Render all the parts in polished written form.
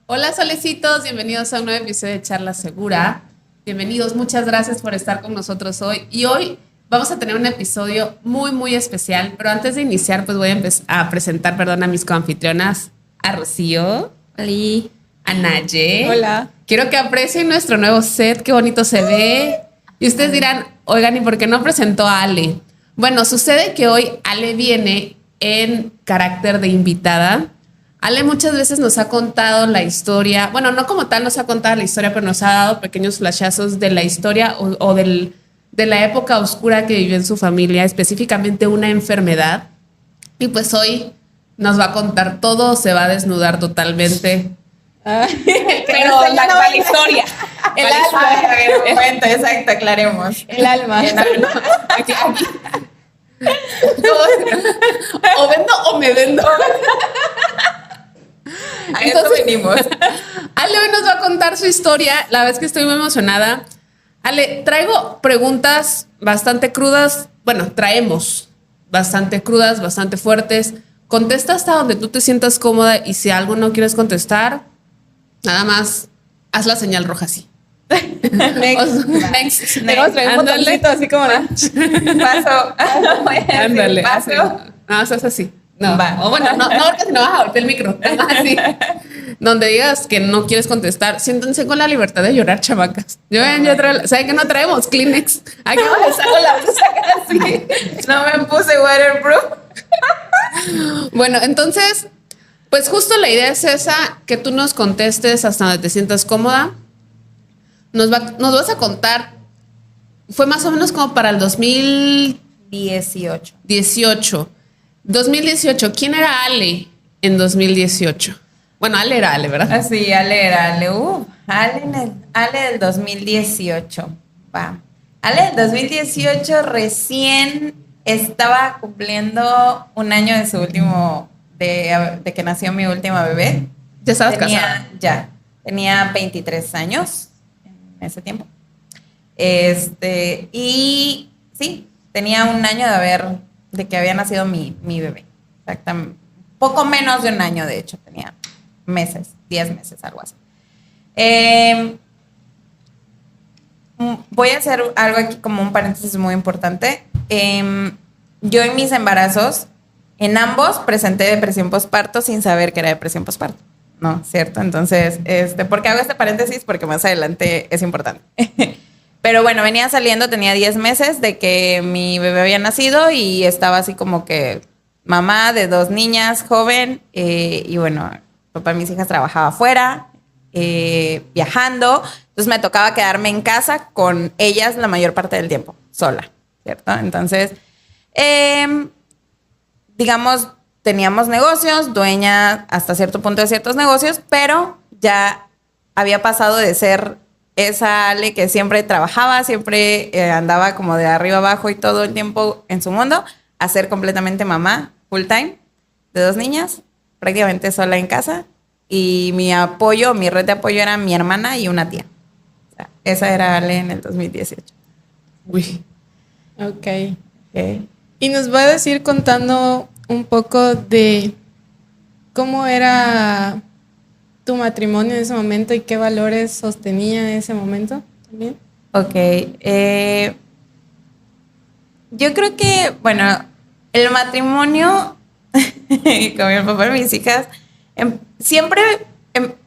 Hola solecitos, bienvenidos a un nuevo episodio de Charla Segura. Bienvenidos, muchas gracias por estar con nosotros hoy. Y hoy vamos a tener un episodio muy especial, pero antes de iniciar pues voy a presentar, a mis coanfitrionas, a Rocío, Oli. a Naye. Hola. Quiero que aprecien nuestro nuevo set, qué bonito se ve. Y ustedes dirán, oigan, ¿y por qué no presentó a Ale? Bueno, sucede que hoy Ale viene en carácter de invitada. Ale muchas veces nos ha contado la historia, bueno, no como tal nos ha contado la historia, pero nos ha dado pequeños flashazos de la historia de la época oscura que vivió en su familia, específicamente una enfermedad. Y pues hoy nos va a contar todo, se va a desnudar totalmente. Pero la historia. El alma. A ver, un momento, exacto, aclaremos. El alma. Aquí. O vendo o me vendo. A eso venimos. Ale hoy nos va a contar su historia. La verdad es que estoy muy emocionada. Ale, traigo preguntas bastante crudas. Bueno, traemos bastante crudas, bastante fuertes. Contesta hasta donde tú te sientas cómoda y si algo no quieres contestar, nada más haz la señal roja así. Next. Tenemos un botoncito así como de... Paso. Ándale. Paso. No, es así. No, Va. o bueno, no, porque si no vas a golpear el micro. Así. Donde digas que no quieres contestar, siéntense con la libertad de llorar, chamacas. ¿Saben que no traemos Kleenex? Aquí les hago la blusa así. No me puse waterproof. Bueno, entonces, pues justo la idea es esa, que tú nos contestes hasta donde te sientas cómoda. Nos vas a contar, fue más o menos como para el 18. 2018, ¿quién era Ale en 2018? Bueno, Ale era Ale, ¿verdad? Así, Ale era Ale. Ale del 2018. Va. Ale del 2018 recién estaba cumpliendo un año de su último, de que nació mi última bebé. Ya estabas casada. Ya, tenía 23 años en ese tiempo. Y sí, tenía un año de que había nacido mi bebé. Exactamente. Poco menos de un año, de hecho, tenía meses, 10 meses, algo así. Voy a hacer algo aquí como un paréntesis muy importante. Yo en mis embarazos, en ambos presenté depresión postparto sin saber que era depresión postparto. ¿No? ¿Cierto? Entonces, ¿por qué hago este paréntesis? Porque más adelante es importante. Pero bueno, venía saliendo, tenía 10 meses de que mi bebé había nacido y estaba así como que mamá de 2 niñas, joven, y bueno, papá de mis hijas trabajaba afuera, viajando, entonces me tocaba quedarme en casa con ellas la mayor parte del tiempo, sola, ¿cierto? Entonces, digamos, teníamos negocios, dueña hasta cierto punto de ciertos negocios, pero ya había pasado de ser esa Ale que siempre trabajaba, siempre andaba como de arriba abajo y todo el tiempo en su mundo, a ser completamente mamá, full time, de 2 niñas, prácticamente sola en casa. Y mi red de apoyo era mi hermana y una tía. O sea, esa era Ale en el 2018. Uy. Ok. Y nos va a decir contando un poco de cómo era tu matrimonio en ese momento y qué valores sostenía en ese momento también. Ok. Yo creo que, bueno, el matrimonio con mi papá y mis hijas siempre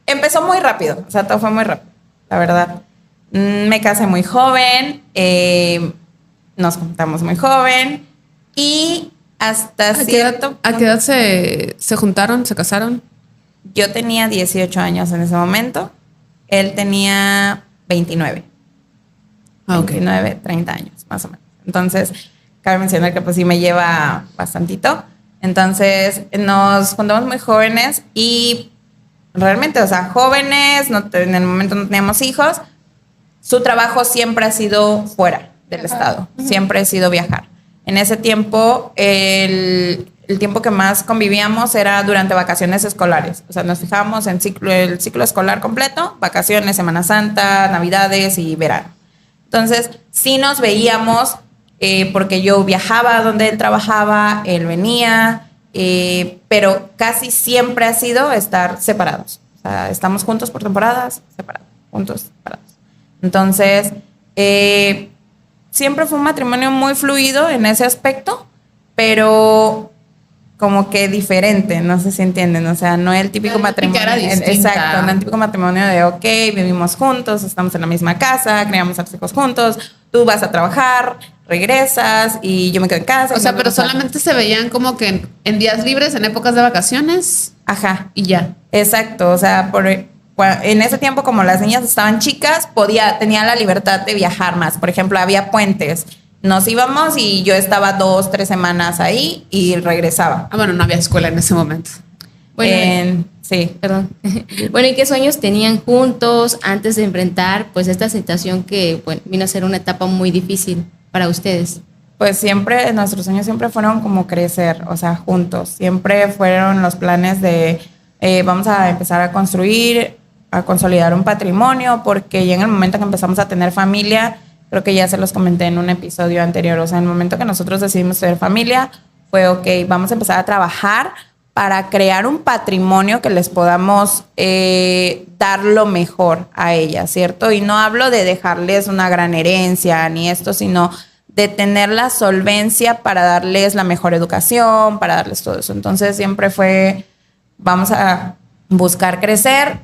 empezó muy rápido. O sea, todo fue muy rápido, la verdad. Me casé muy joven, nos juntamos muy joven y hasta cierto punto... ¿A qué edad se juntaron, se casaron? Yo tenía 18 años en ese momento. Él tenía 29. Ah, ok. 29, 30 años, más o menos. Entonces, cabe mencionar que pues sí me lleva bastantito. Entonces, nos juntamos muy jóvenes y realmente, o sea, jóvenes, en el momento no teníamos hijos. Su trabajo siempre ha sido fuera del estado. Siempre ha sido viajar. En ese tiempo, el tiempo que más convivíamos era durante vacaciones escolares. O sea, nos fijábamos en el ciclo escolar completo, vacaciones, Semana Santa, Navidades y verano. Entonces, sí nos veíamos porque yo viajaba donde él trabajaba, él venía, pero casi siempre ha sido estar separados. O sea, estamos juntos por temporadas, separados, juntos, separados. Entonces, siempre fue un matrimonio muy fluido en ese aspecto, pero como que diferente, no sé si entienden, o sea, no el típico matrimonio. Era distinta. Exacto, no el típico matrimonio de, ok, vivimos juntos, estamos en la misma casa, criamos a los hijos juntos, tú vas a trabajar, regresas y yo me quedo en casa. O sea, pero solamente se veían como que en días libres, en épocas de vacaciones. Ajá. Y ya. Exacto, o sea, en ese tiempo como las niñas estaban chicas, tenía la libertad de viajar más. Por ejemplo, había puentes. Nos íbamos y yo estaba 2-3 semanas ahí y regresaba. Ah, bueno, no había escuela en ese momento. Bueno, sí. perdón. Bueno, ¿y qué sueños tenían juntos antes de enfrentar pues esta situación que bueno, vino a ser una etapa muy difícil para ustedes? Pues siempre, nuestros sueños siempre fueron como crecer, o sea, juntos. Siempre fueron los planes de vamos a empezar a construir, a consolidar un patrimonio, porque ya en el momento que empezamos a tener familia, creo que ya se los comenté en un episodio anterior, o sea, en el momento que nosotros decidimos tener familia, fue ok, vamos a empezar a trabajar para crear un patrimonio que les podamos dar lo mejor a ellas, ¿cierto? Y no hablo de dejarles una gran herencia ni esto, sino de tener la solvencia para darles la mejor educación, para darles todo eso. Entonces siempre fue, vamos a buscar crecer.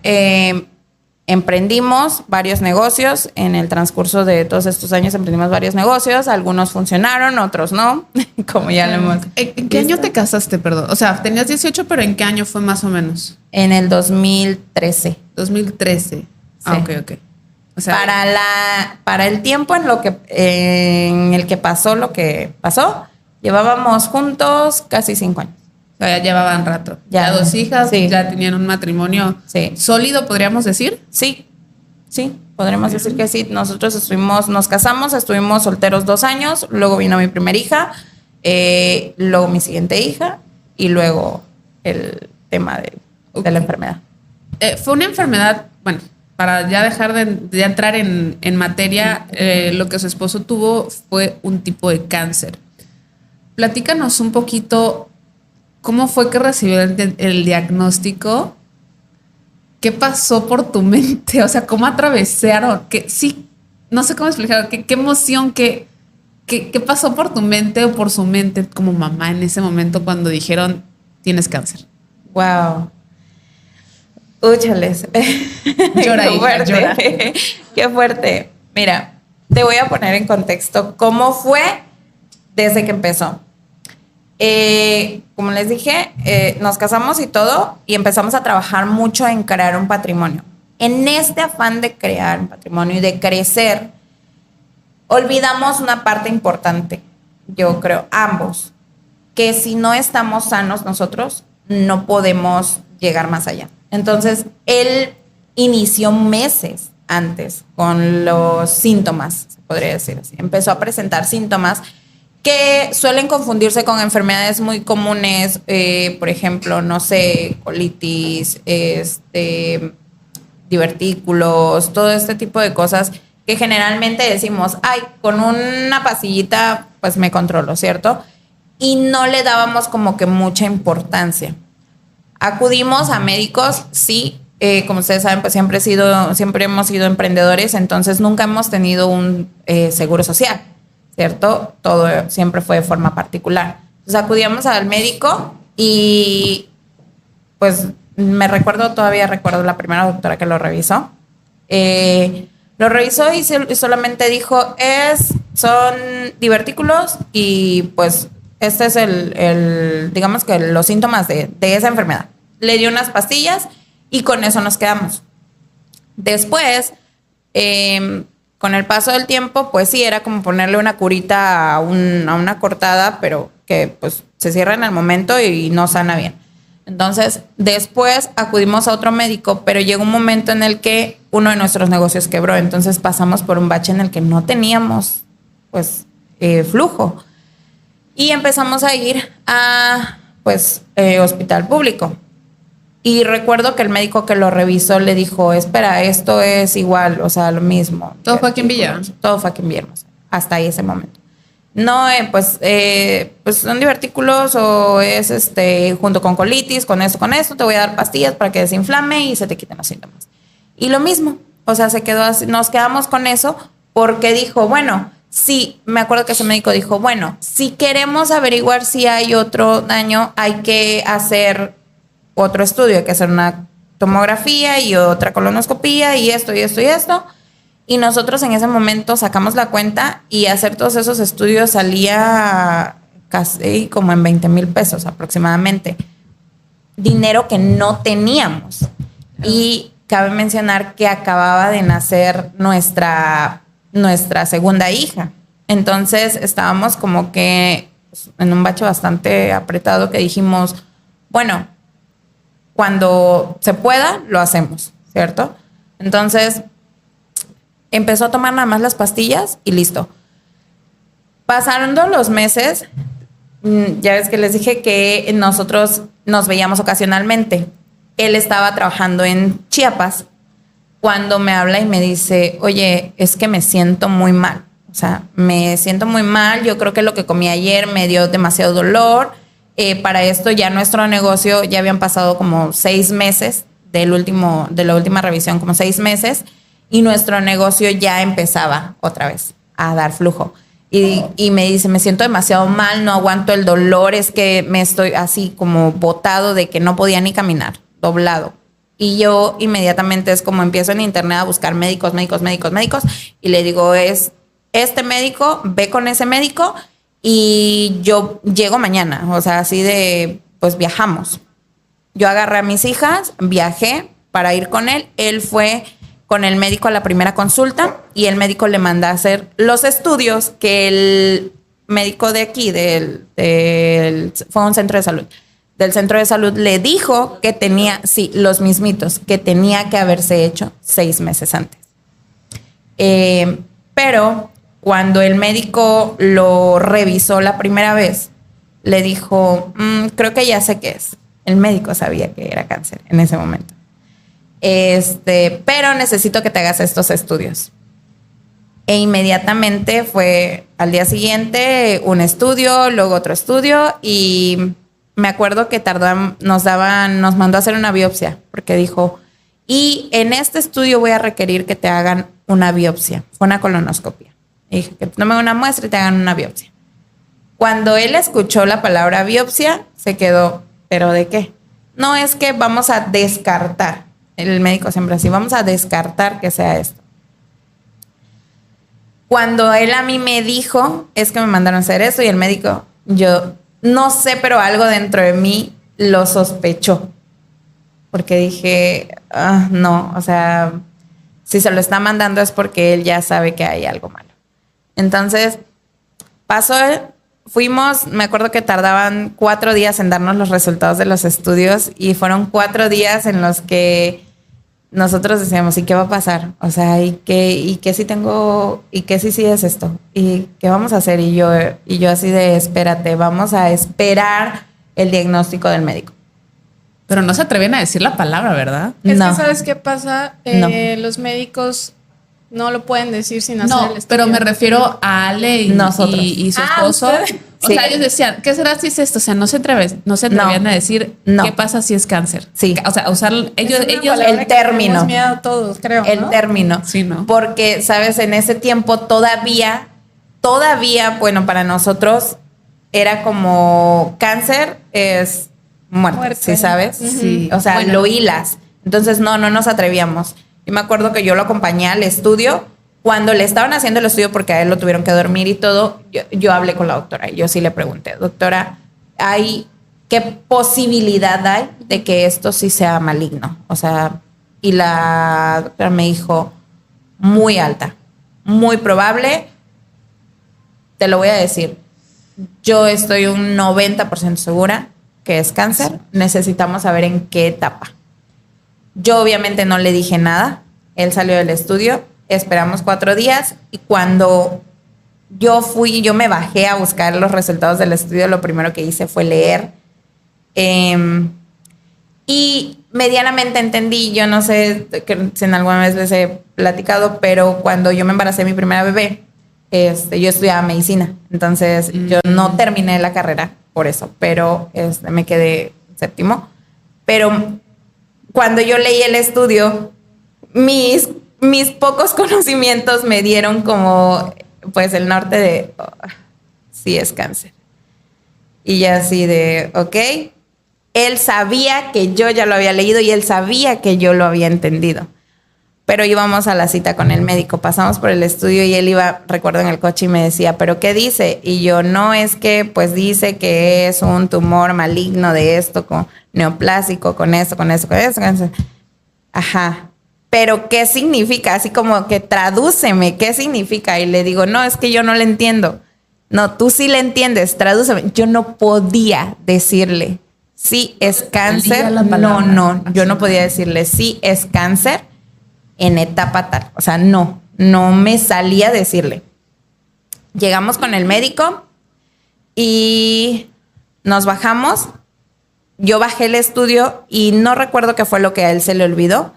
Emprendimos varios negocios. En el transcurso de todos estos años emprendimos varios negocios. Algunos funcionaron, otros no, como ya lo hemos ¿En qué año te casaste, perdón? O sea, tenías 18, pero ¿en qué año fue más o menos? En el 2013. 2013. Sí. Ah, ok. O sea, para el tiempo en el que pasó lo que pasó, llevábamos juntos casi 5 años. o sea, ya llevaban rato. Ya. Ya 2 hijas, Sí. ya tenían un matrimonio Sí. sólido, podríamos decir. Sí, podremos decir que sí. Nosotros nos casamos, estuvimos solteros 2 años, luego vino mi primera hija, luego mi siguiente hija y luego el tema de la enfermedad. Fue una enfermedad, bueno, para ya dejar de entrar en materia, lo que su esposo tuvo fue un tipo de cáncer. Platícanos un poquito cómo fue que recibió el diagnóstico, qué pasó por tu mente, o sea, cómo atravesaron, que sí, no sé cómo explicar, qué emoción, qué pasó por tu mente o por su mente como mamá en ese momento cuando dijeron tienes cáncer. Wow. Úchales. Llora, Qué hija, fuerte. llora. Qué fuerte. Mira, te voy a poner en contexto cómo fue desde que empezó. Como les dije, nos casamos y todo, y empezamos a trabajar mucho en crear un patrimonio. En este afán de crear un patrimonio y de crecer, olvidamos una parte importante, yo creo, ambos, que si no estamos sanos nosotros, no podemos llegar más allá. Entonces, él inició meses antes con los síntomas, se podría decir así. Empezó a presentar síntomas que suelen confundirse con enfermedades muy comunes, por ejemplo, no sé, colitis, divertículos, todo este tipo de cosas que generalmente decimos, ay, con una pastillita pues me controlo, ¿cierto? Y no le dábamos como que mucha importancia. Acudimos a médicos, sí, como ustedes saben, pues siempre hemos sido emprendedores, entonces nunca hemos tenido un seguro social, ¿cierto? Todo siempre fue de forma particular. Entonces acudíamos al médico y pues todavía recuerdo la primera doctora que lo revisó. Lo revisó y solamente dijo, son divertículos y pues este es digamos que los síntomas de esa enfermedad. Le dio unas pastillas y con eso nos quedamos. Después, con el paso del tiempo, pues sí, era como ponerle una curita a una cortada, pero que pues se cierra en el momento y no sana bien. Entonces, después acudimos a otro médico, pero llegó un momento en el que uno de nuestros negocios quebró. Entonces pasamos por un bache en el que no teníamos pues flujo. Y empezamos a ir a pues hospital público. Y recuerdo que el médico que lo revisó le dijo, espera, esto es igual, o sea, lo mismo. ¿Todo fue aquí en Villa? Todo fue aquí en Villahermosa, hasta ese momento. No, pues son divertículos o es junto con colitis, con esto, te voy a dar pastillas para que desinflame y se te quiten los síntomas. Y lo mismo, o sea, se quedó así, nos quedamos con eso porque dijo, bueno, sí, me acuerdo que ese médico dijo, bueno, si queremos averiguar si hay otro daño, hay que hacer otro estudio, hay que hacer una tomografía y otra colonoscopía y esto y esto y esto. Y nosotros en ese momento sacamos la cuenta y hacer todos esos estudios salía casi como en 20,000 pesos aproximadamente. Dinero que no teníamos. Y cabe mencionar que acababa de nacer nuestra segunda hija. Entonces estábamos como que en un bache bastante apretado que dijimos, bueno, cuando se pueda, lo hacemos, ¿cierto? Entonces empezó a tomar nada más las pastillas y listo. Pasando los meses, ya ves que les dije que nosotros nos veíamos ocasionalmente. Él estaba trabajando en Chiapas cuando me habla y me dice, oye, es que me siento muy mal. O sea, me siento muy mal. Yo creo que lo que comí ayer me dio demasiado dolor. Para esto ya nuestro negocio, ya habían pasado como 6 meses de la última revisión, como 6 meses. Y nuestro negocio ya empezaba otra vez a dar flujo. Y me dice, me siento demasiado mal, no aguanto el dolor, es que me estoy así como botado de que no podía ni caminar, doblado. Y yo inmediatamente es como empiezo en internet a buscar médicos. Y le digo, es este médico, ve con ese médico y yo llego mañana. O sea, así de, pues viajamos. Yo agarré a mis hijas, viajé para ir con él. Él fue con el médico a la primera consulta y el médico le manda a hacer los estudios que el médico de aquí, fue un centro de salud, del centro de salud le dijo que tenía, sí, los mismitos, que tenía que haberse hecho 6 meses antes. Pero cuando el médico lo revisó la primera vez, le dijo, creo que ya sé qué es. El médico sabía que era cáncer en ese momento. Pero necesito que te hagas estos estudios. E inmediatamente fue al día siguiente un estudio, luego otro estudio y me acuerdo que nos mandó a hacer una biopsia porque dijo, y en este estudio voy a requerir que te hagan una biopsia, fue una colonoscopia. Y dije que tomen una muestra y te hagan una biopsia. Cuando él escuchó la palabra biopsia, se quedó, ¿pero de qué? No, es que vamos a descartar. El médico siempre así, vamos a descartar que sea esto. Cuando él a mí me dijo, es que me mandaron a hacer eso y el médico, yo no sé, pero algo dentro de mí lo sospechó. Porque dije, no, o sea, si se lo está mandando es porque él ya sabe que hay algo malo. Entonces, fuimos, me acuerdo que tardaban 4 días en darnos los resultados de los estudios y fueron 4 días en los que nosotros decíamos, ¿y qué va a pasar? O sea, ¿y qué si tengo, y qué si es esto? ¿Y qué vamos a hacer? Y yo así de, espérate, vamos a esperar el diagnóstico del médico. Pero no se atrevían a decir la palabra, ¿verdad? Es No. que ¿sabes qué pasa? No. Los médicos no lo pueden decir sin hacer No, el estudio. pero me refiero a Ale y su esposo. ¿ustedes? O Sí. sea, ellos decían, ¿qué será si es esto? O sea, no se atrevían a decir No. qué pasa si es cáncer. Sí. O sea, usar ellos Es una ellos palabra el que término. tenemos miedo todos, creo, El ¿no? término. Sí, ¿no? Porque, ¿sabes? En ese tiempo todavía, bueno, para nosotros era como cáncer es muerte, ¿sí sabes? Sí. O sea, Bueno. lo hilas. Entonces, no nos atrevíamos. Yo me acuerdo que yo lo acompañé al estudio. Cuando le estaban haciendo el estudio, porque a él lo tuvieron que dormir y todo, yo hablé con la doctora y yo sí le pregunté, doctora, ¿qué posibilidad hay de que esto sí sea maligno? O sea, y la doctora me dijo, muy alta, muy probable. Te lo voy a decir, yo estoy un 90% segura que es cáncer. Necesitamos saber en qué etapa. Yo obviamente no le dije nada. Él salió del estudio, esperamos 4 días y cuando yo me bajé a buscar los resultados del estudio, lo primero que hice fue leer. Y medianamente entendí, yo no sé si en alguna vez les he platicado, pero cuando yo me embaracé de mi primera bebé, yo estudiaba medicina, entonces yo no terminé la carrera por eso, pero me quedé séptimo. Pero cuando yo leí el estudio, mis pocos conocimientos me dieron como, pues, el norte de, oh, sí es cáncer. Y ya así de, ok. Él sabía que yo ya lo había leído y él sabía que yo lo había entendido. Pero íbamos a la cita con el médico, pasamos por el estudio y él iba, recuerdo, en el coche y me decía, ¿pero qué dice? Y yo, no, es que pues dice que es un tumor maligno de esto, con neoplásico, con esto, con eso, con eso, con eso. Ajá. ¿Pero qué significa? Así como que tradúceme, ¿qué significa? Y le digo, no, es que yo no le entiendo. No, tú sí le entiendes, tradúceme. Yo no podía decirle, sí es cáncer. No, yo no podía decirle, sí es cáncer en etapa tal. O sea, no me salía a decirle. Llegamos con el médico y nos bajamos. Yo bajé el estudio y no recuerdo qué fue lo que a él se le olvidó,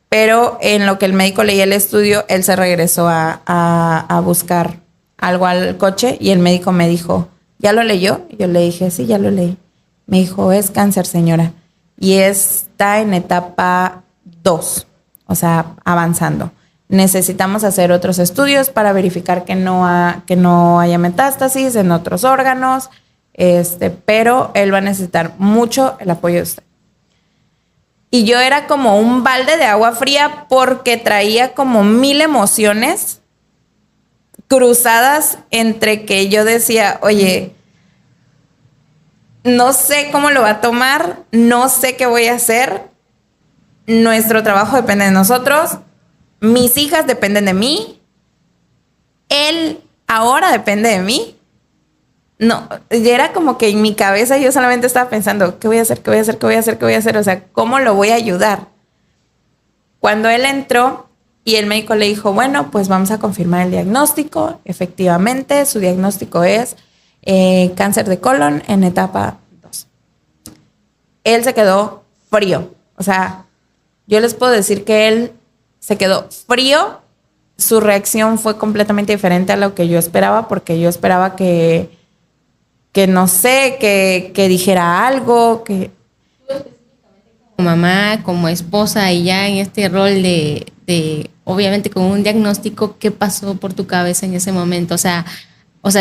pero en lo que el médico leía el estudio, él se regresó a buscar algo al coche y el médico me dijo, ¿ya lo leyó? Y yo le dije, sí, ya lo leí. Me dijo, es cáncer, señora, y está en etapa 2. O sea, avanzando. Necesitamos hacer otros estudios para verificar que no haya metástasis en otros órganos, pero él va a necesitar mucho el apoyo de usted. Y yo era como un balde de agua fría porque traía como 1000 emociones cruzadas entre que yo decía, oye, no sé cómo lo va a tomar, no sé qué voy a hacer. Nuestro trabajo depende de nosotros, mis hijas dependen de mí, él ahora depende de mí. No, ya era como que en mi cabeza yo solamente estaba pensando, ¿qué voy a hacer? ¿Qué voy a hacer? ¿Qué voy a hacer? ¿Qué voy a hacer? O sea, ¿cómo lo voy a ayudar? Cuando él entró y el médico le dijo, bueno, pues vamos a confirmar el diagnóstico. Efectivamente, su diagnóstico es cáncer de colon en etapa 2. Él se quedó frío, o sea, yo les puedo decir que él se quedó frío. Su reacción fue completamente diferente a lo que yo esperaba, porque yo esperaba que no sé, que dijera algo, que... Como mamá, como esposa y ya en este rol de obviamente con un diagnóstico, ¿qué pasó por tu cabeza en ese momento? O sea,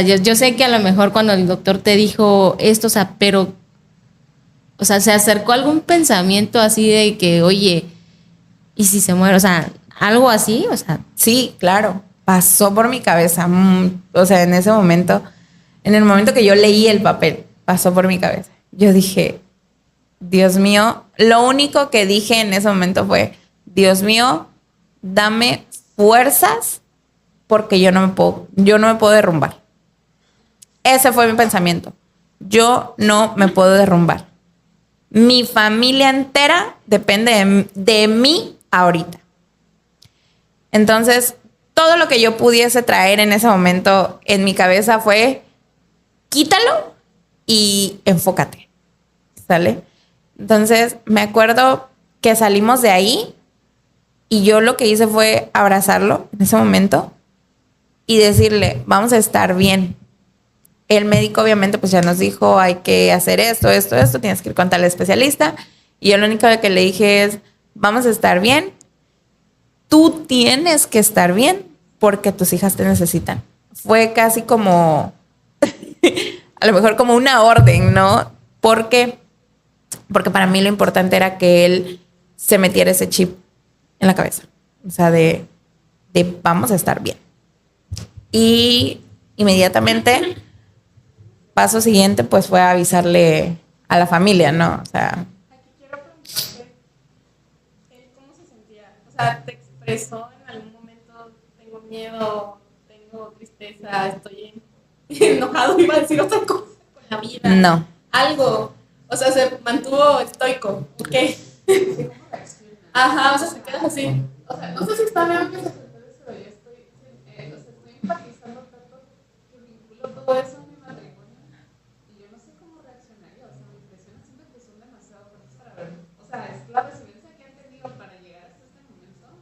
yo sé que a lo mejor cuando el doctor te dijo esto, o sea, pero, o sea, ¿se acercó algún pensamiento así de que, oye, ¿y si se muere? O sea, algo así, o sea. Sí, claro, pasó por mi cabeza. O sea, en ese momento, en el momento que yo leí el papel, pasó por mi cabeza. Yo dije, Dios mío, lo único que dije en ese momento fue, Dios mío, dame fuerzas porque yo no me puedo derrumbar. Ese fue mi pensamiento. Yo no me puedo derrumbar. Mi familia entera depende de mí ahorita. Entonces, todo lo que yo pudiese traer en ese momento en mi cabeza fue, quítalo y enfócate, ¿sale? Entonces, me acuerdo que salimos de ahí y yo lo que hice fue abrazarlo en ese momento y decirle, vamos a estar bien. El médico obviamente pues ya nos dijo, hay que hacer esto, tienes que ir con tal especialista. Y yo lo único que le dije es, vamos a estar bien. Tú tienes que estar bien porque tus hijas te necesitan. Fue casi como, a lo mejor como una orden, ¿no? Porque para mí lo importante era que él se metiera ese chip en la cabeza. O sea, de vamos a estar bien. Y inmediatamente, paso siguiente, pues fue avisarle a la familia, ¿no? O sea... Aquí quiero preguntarte, ¿cómo se sentía? O sea, ¿te expresó en algún momento, tengo miedo, tengo tristeza, estoy enojado, iba a decir otra cosa con la vida? No. Algo, o sea, se mantuvo estoico, ¿ok? Ajá, o sea, se quedas así. O sea, no sé si está bien que se trate de eso, yo estoy empatizando tanto que vinculo todo eso a mi matrimonio y yo no sé cómo reaccionaría, o sea, me impresiona, siento que son demasiado fuertes para ver, o sea, es la resiliencia que han tenido para llegar hasta este momento,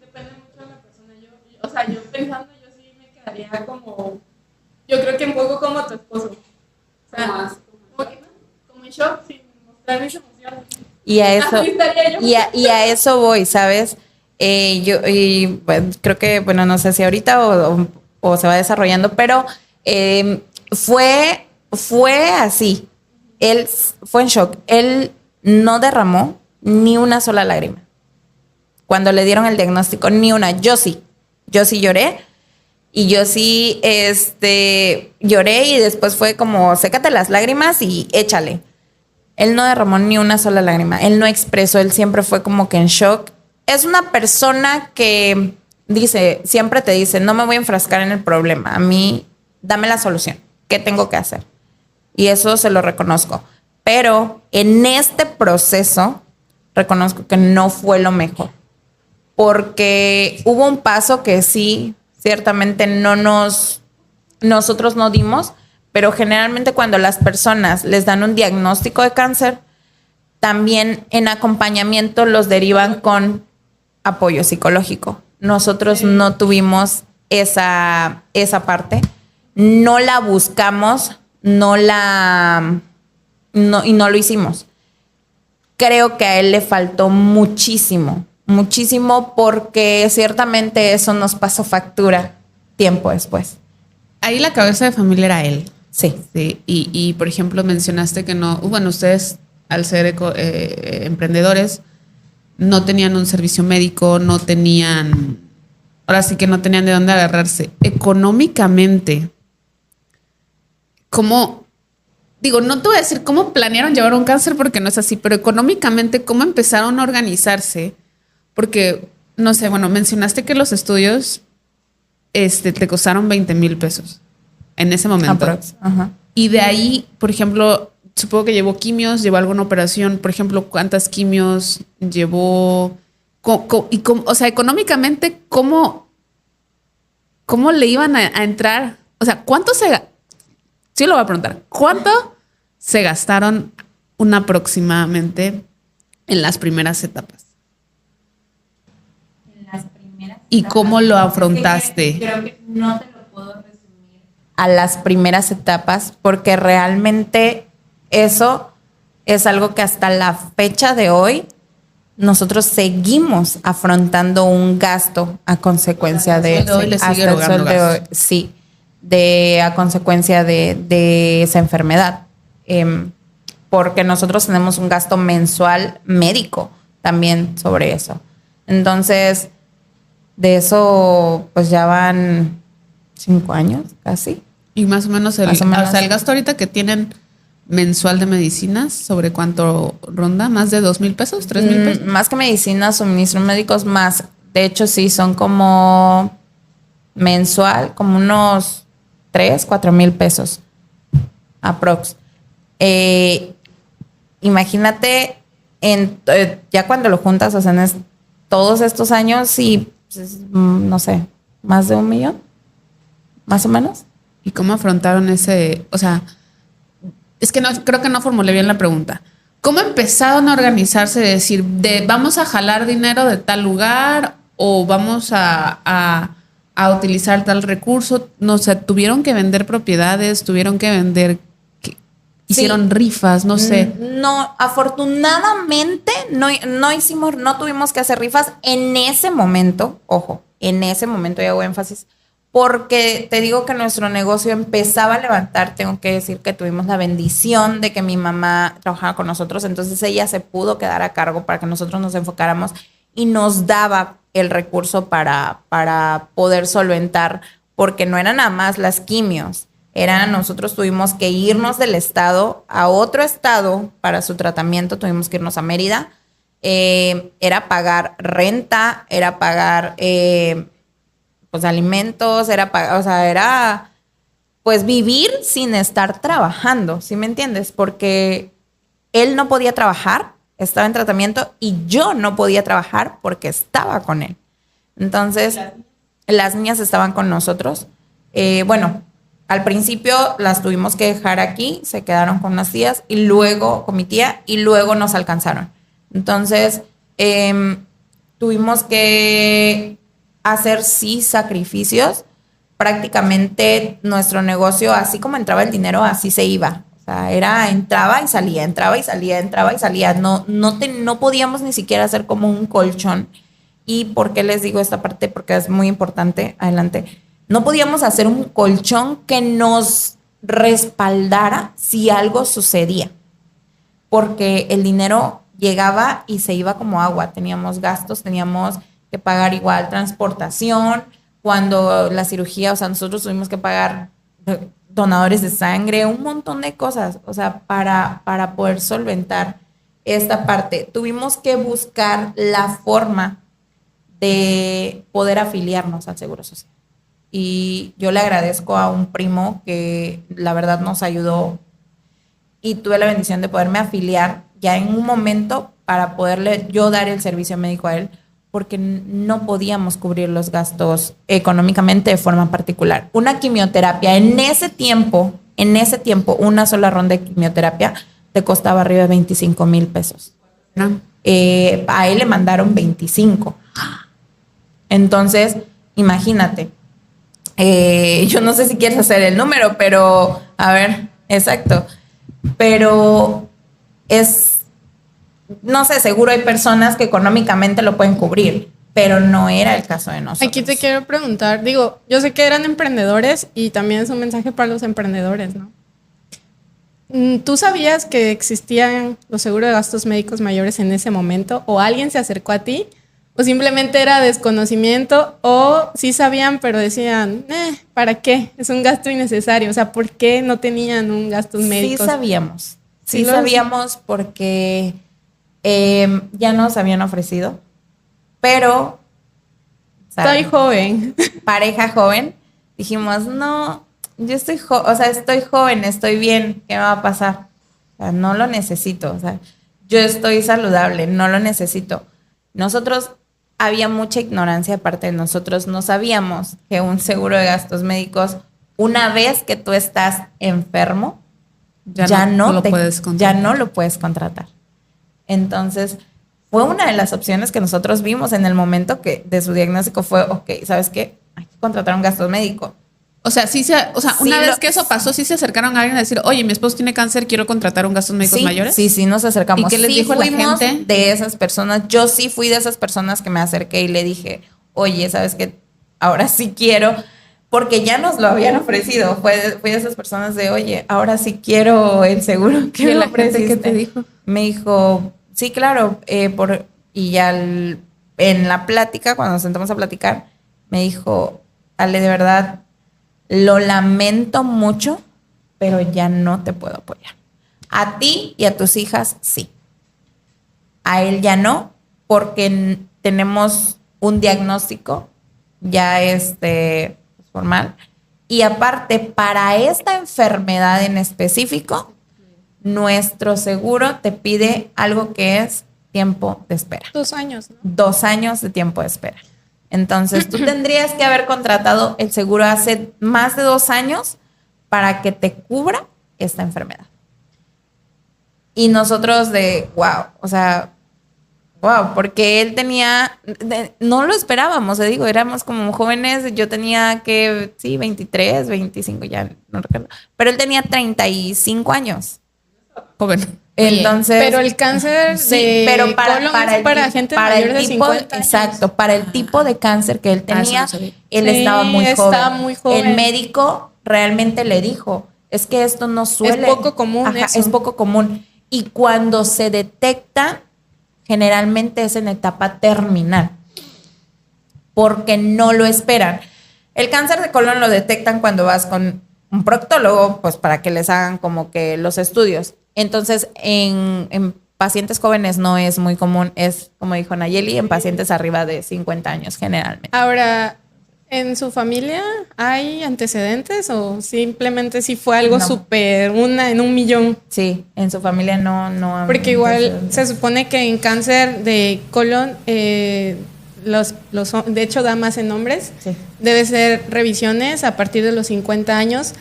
depende mucho de la persona. O sea, yo pensando, yo sí me quedé estaría como, yo creo que un poco como tu esposo. O sea, como en shock, sin mostrar mis emociones. Y a eso, Así estaría yo. y a eso voy, ¿sabes? Bueno, creo que, bueno, no sé si ahorita o se va desarrollando, pero fue así. Él fue en shock. Él no derramó ni una sola lágrima. Cuando le dieron el diagnóstico, ni una. Yo sí lloré. Y yo sí, lloré y después fue como, sécate las lágrimas y échale. Él no derramó ni una sola lágrima. Él no expresó, él siempre fue como que en shock. Es una persona que siempre te dice, no me voy a enfrascar en el problema. A mí, dame la solución. ¿Qué tengo que hacer? Y eso se lo reconozco. Pero en este proceso, reconozco que no fue lo mejor. Porque hubo un paso que sí, ciertamente nosotros no dimos, pero generalmente cuando las personas les dan un diagnóstico de cáncer, también en acompañamiento los derivan con apoyo psicológico. Nosotros no tuvimos esa parte, no la buscamos, y no lo hicimos. Creo que a él le faltó muchísimo porque ciertamente eso nos pasó factura tiempo después. Ahí la cabeza de familia era él. Sí. Sí. Y por ejemplo, mencionaste que no, bueno, ustedes al ser emprendedores no tenían un servicio médico, ahora sí que no tenían de dónde agarrarse. Económicamente, ¿cómo? Digo, no te voy a decir cómo planearon llevar un cáncer porque no es así, pero económicamente, ¿cómo empezaron a organizarse? Porque, no sé, bueno, mencionaste que los estudios te costaron 20,000 pesos en ese momento. Ajá. Y de ahí, por ejemplo, supongo que llevó quimios, llevó alguna operación. Por ejemplo, ¿cuántas quimios llevó? O sea, económicamente, ¿cómo le iban a entrar? O sea, sí lo voy a preguntar. ¿Cuánto se gastaron aproximadamente en las primeras etapas? ¿Y cómo lo afrontaste? Creo que no te lo puedo resumir a las primeras etapas porque realmente eso es algo que hasta la fecha de hoy nosotros seguimos afrontando un gasto a consecuencia de a consecuencia de esa enfermedad. Porque nosotros tenemos un gasto mensual médico también sobre eso. Entonces, de eso, pues ya van 5 años casi. Y más o menos o sea, el gasto ahorita que tienen mensual de medicinas, ¿sobre cuánto ronda? ¿Más de 2,000 pesos? ¿3,000 pesos? Más que medicinas, suministros médicos más. De hecho, sí, son como mensual, como unos 3,000-4,000 pesos aprox. Imagínate, ya cuando lo juntas, o sea, todos estos años y pues, no sé, más de 1 millón, más o menos. ¿Y cómo afrontaron ese? O sea, es que creo que no formulé bien la pregunta. ¿Cómo empezaron a organizarse? De decir, vamos a jalar dinero de tal lugar o vamos a utilizar tal recurso. No sé, tuvieron que vender propiedades, tuvieron que vender, hicieron rifas, no sé. No, afortunadamente no tuvimos que hacer rifas en ese momento. Ojo, en ese momento ya hago énfasis. Porque te digo que nuestro negocio empezaba a levantar. Tengo que decir que tuvimos la bendición de que mi mamá trabajaba con nosotros. Entonces ella se pudo quedar a cargo para que nosotros nos enfocáramos y nos daba el recurso para poder solventar, porque no eran nada más las quimios. Nosotros tuvimos que irnos del estado a otro estado para su tratamiento. Tuvimos que irnos a Mérida. Era pagar renta, era pagar pues alimentos, era pues vivir sin estar trabajando, ¿sí me entiendes? Porque él no podía trabajar, estaba en tratamiento, y yo no podía trabajar porque estaba con él. Entonces, las niñas estaban con nosotros. Bueno, al principio las tuvimos que dejar aquí, se quedaron con unas tías y luego con mi tía y luego nos alcanzaron. Entonces, tuvimos que hacer sí sacrificios, prácticamente nuestro negocio, así como entraba el dinero, así se iba. O sea, entraba y salía, entraba y salía, entraba y salía. No podíamos ni siquiera hacer como un colchón. ¿Y por qué les digo esta parte? Porque es muy importante. Adelante. No podíamos hacer un colchón que nos respaldara si algo sucedía. Porque el dinero llegaba y se iba como agua. Teníamos gastos, teníamos que pagar igual transportación. Cuando la cirugía, o sea, nosotros tuvimos que pagar donadores de sangre, un montón de cosas, o sea, para poder solventar esta parte. Tuvimos que buscar la forma de poder afiliarnos al Seguro Social. Y yo le agradezco a un primo que la verdad nos ayudó y tuve la bendición de poderme afiliar ya en un momento para poderle yo dar el servicio médico a él, porque no podíamos cubrir los gastos económicamente de forma particular. Una quimioterapia, en ese tiempo, una sola ronda de quimioterapia te costaba arriba de 25,000 pesos. No. A él le mandaron 25. Entonces, imagínate. Yo no sé si quieres hacer el número, pero, a ver, exacto. Pero no sé, seguro hay personas que económicamente lo pueden cubrir, pero no era el caso de nosotros. Aquí te quiero preguntar, digo, yo sé que eran emprendedores y también es un mensaje para los emprendedores, ¿no? ¿Tú sabías que existían los seguros de gastos médicos mayores en ese momento? ¿O alguien se acercó a ti? ¿O simplemente era desconocimiento? ¿O sí sabían, pero decían, ¿para qué? Es un gasto innecesario. O sea, ¿por qué no tenían un gasto médico? Sí sabíamos porque ya nos habían ofrecido, pero estoy joven. Pareja joven, dijimos, no, yo estoy joven, estoy bien, ¿qué me va a pasar? O sea, no lo necesito, o sea, yo estoy saludable, no lo necesito. Nosotros, había mucha ignorancia de parte de nosotros, no sabíamos que un seguro de gastos médicos, una vez que tú estás enfermo, ya no lo puedes contratar. Entonces, fue una de las opciones que nosotros vimos en el momento de su diagnóstico fue, ok, ¿sabes qué? Hay que contratar un gasto médico. O sea, una vez que eso pasó, sí se acercaron a alguien a decir, oye, mi esposo tiene cáncer, quiero contratar un gastos médicos mayores. Sí, nos acercamos. ¿Y qué les dijo la gente? De esas personas, yo sí fui de esas personas que me acerqué y le dije, oye, ¿sabes qué? Ahora sí quiero, porque ya nos lo habían ofrecido. Fui de esas personas de, oye, ahora sí quiero el seguro que me ofreciste. ¿Qué te dijo? Me dijo, sí, claro, y ya en la plática, cuando nos sentamos a platicar, me dijo, Ale, de verdad, lo lamento mucho, pero ya no te puedo apoyar. A ti y a tus hijas, sí. A él ya no, porque tenemos un diagnóstico ya formal. Y aparte, para esta enfermedad en específico, nuestro seguro te pide algo que es tiempo de espera. 2 años, ¿no? 2 años de tiempo de espera. Entonces, tú tendrías que haber contratado el seguro hace más de 2 años para que te cubra esta enfermedad. Y nosotros wow, porque él tenía, no lo esperábamos, éramos como jóvenes, yo tenía 23, 25, ya no recuerdo, pero él tenía 35 años. Joven. Entonces, pero el cáncer pero para gente mayor de 50 años. Exacto, para el tipo de cáncer que él tenía, él estaba muy joven. El médico realmente le dijo, es que esto no suele. Es poco común. Es poco común. Y cuando se detecta, generalmente es en etapa terminal, porque no lo esperan. El cáncer de colon lo detectan cuando vas con un proctólogo, pues para que les hagan como que los estudios. Entonces, en pacientes jóvenes no es muy común, es, como dijo Nayeli, en pacientes arriba de 50 años generalmente. Ahora, ¿en su familia hay antecedentes o simplemente sí fue algo súper, una en 1,000,000? Sí, en su familia no. Porque igual se supone que en cáncer de colon, de hecho da más en hombres, sí. Debe ser revisiones a partir de los 50 años.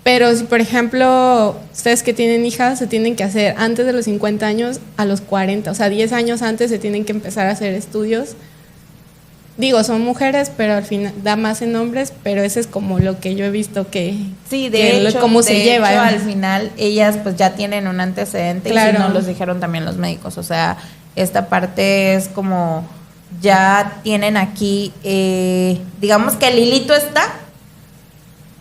Pero si, por ejemplo, ustedes que tienen hijas, se tienen que hacer antes de los 50 años a los 40. O sea, 10 años antes se tienen que empezar a hacer estudios. digo, son mujeres, pero al final da más en hombres, pero ese es como lo que yo he visto que Sí, que de hecho, cómo se lleva. al final ellas pues ya tienen un antecedente, Claro. y si no los dijeron también los médicos. O sea, esta parte es como ya tienen aquí, digamos que el hilito está,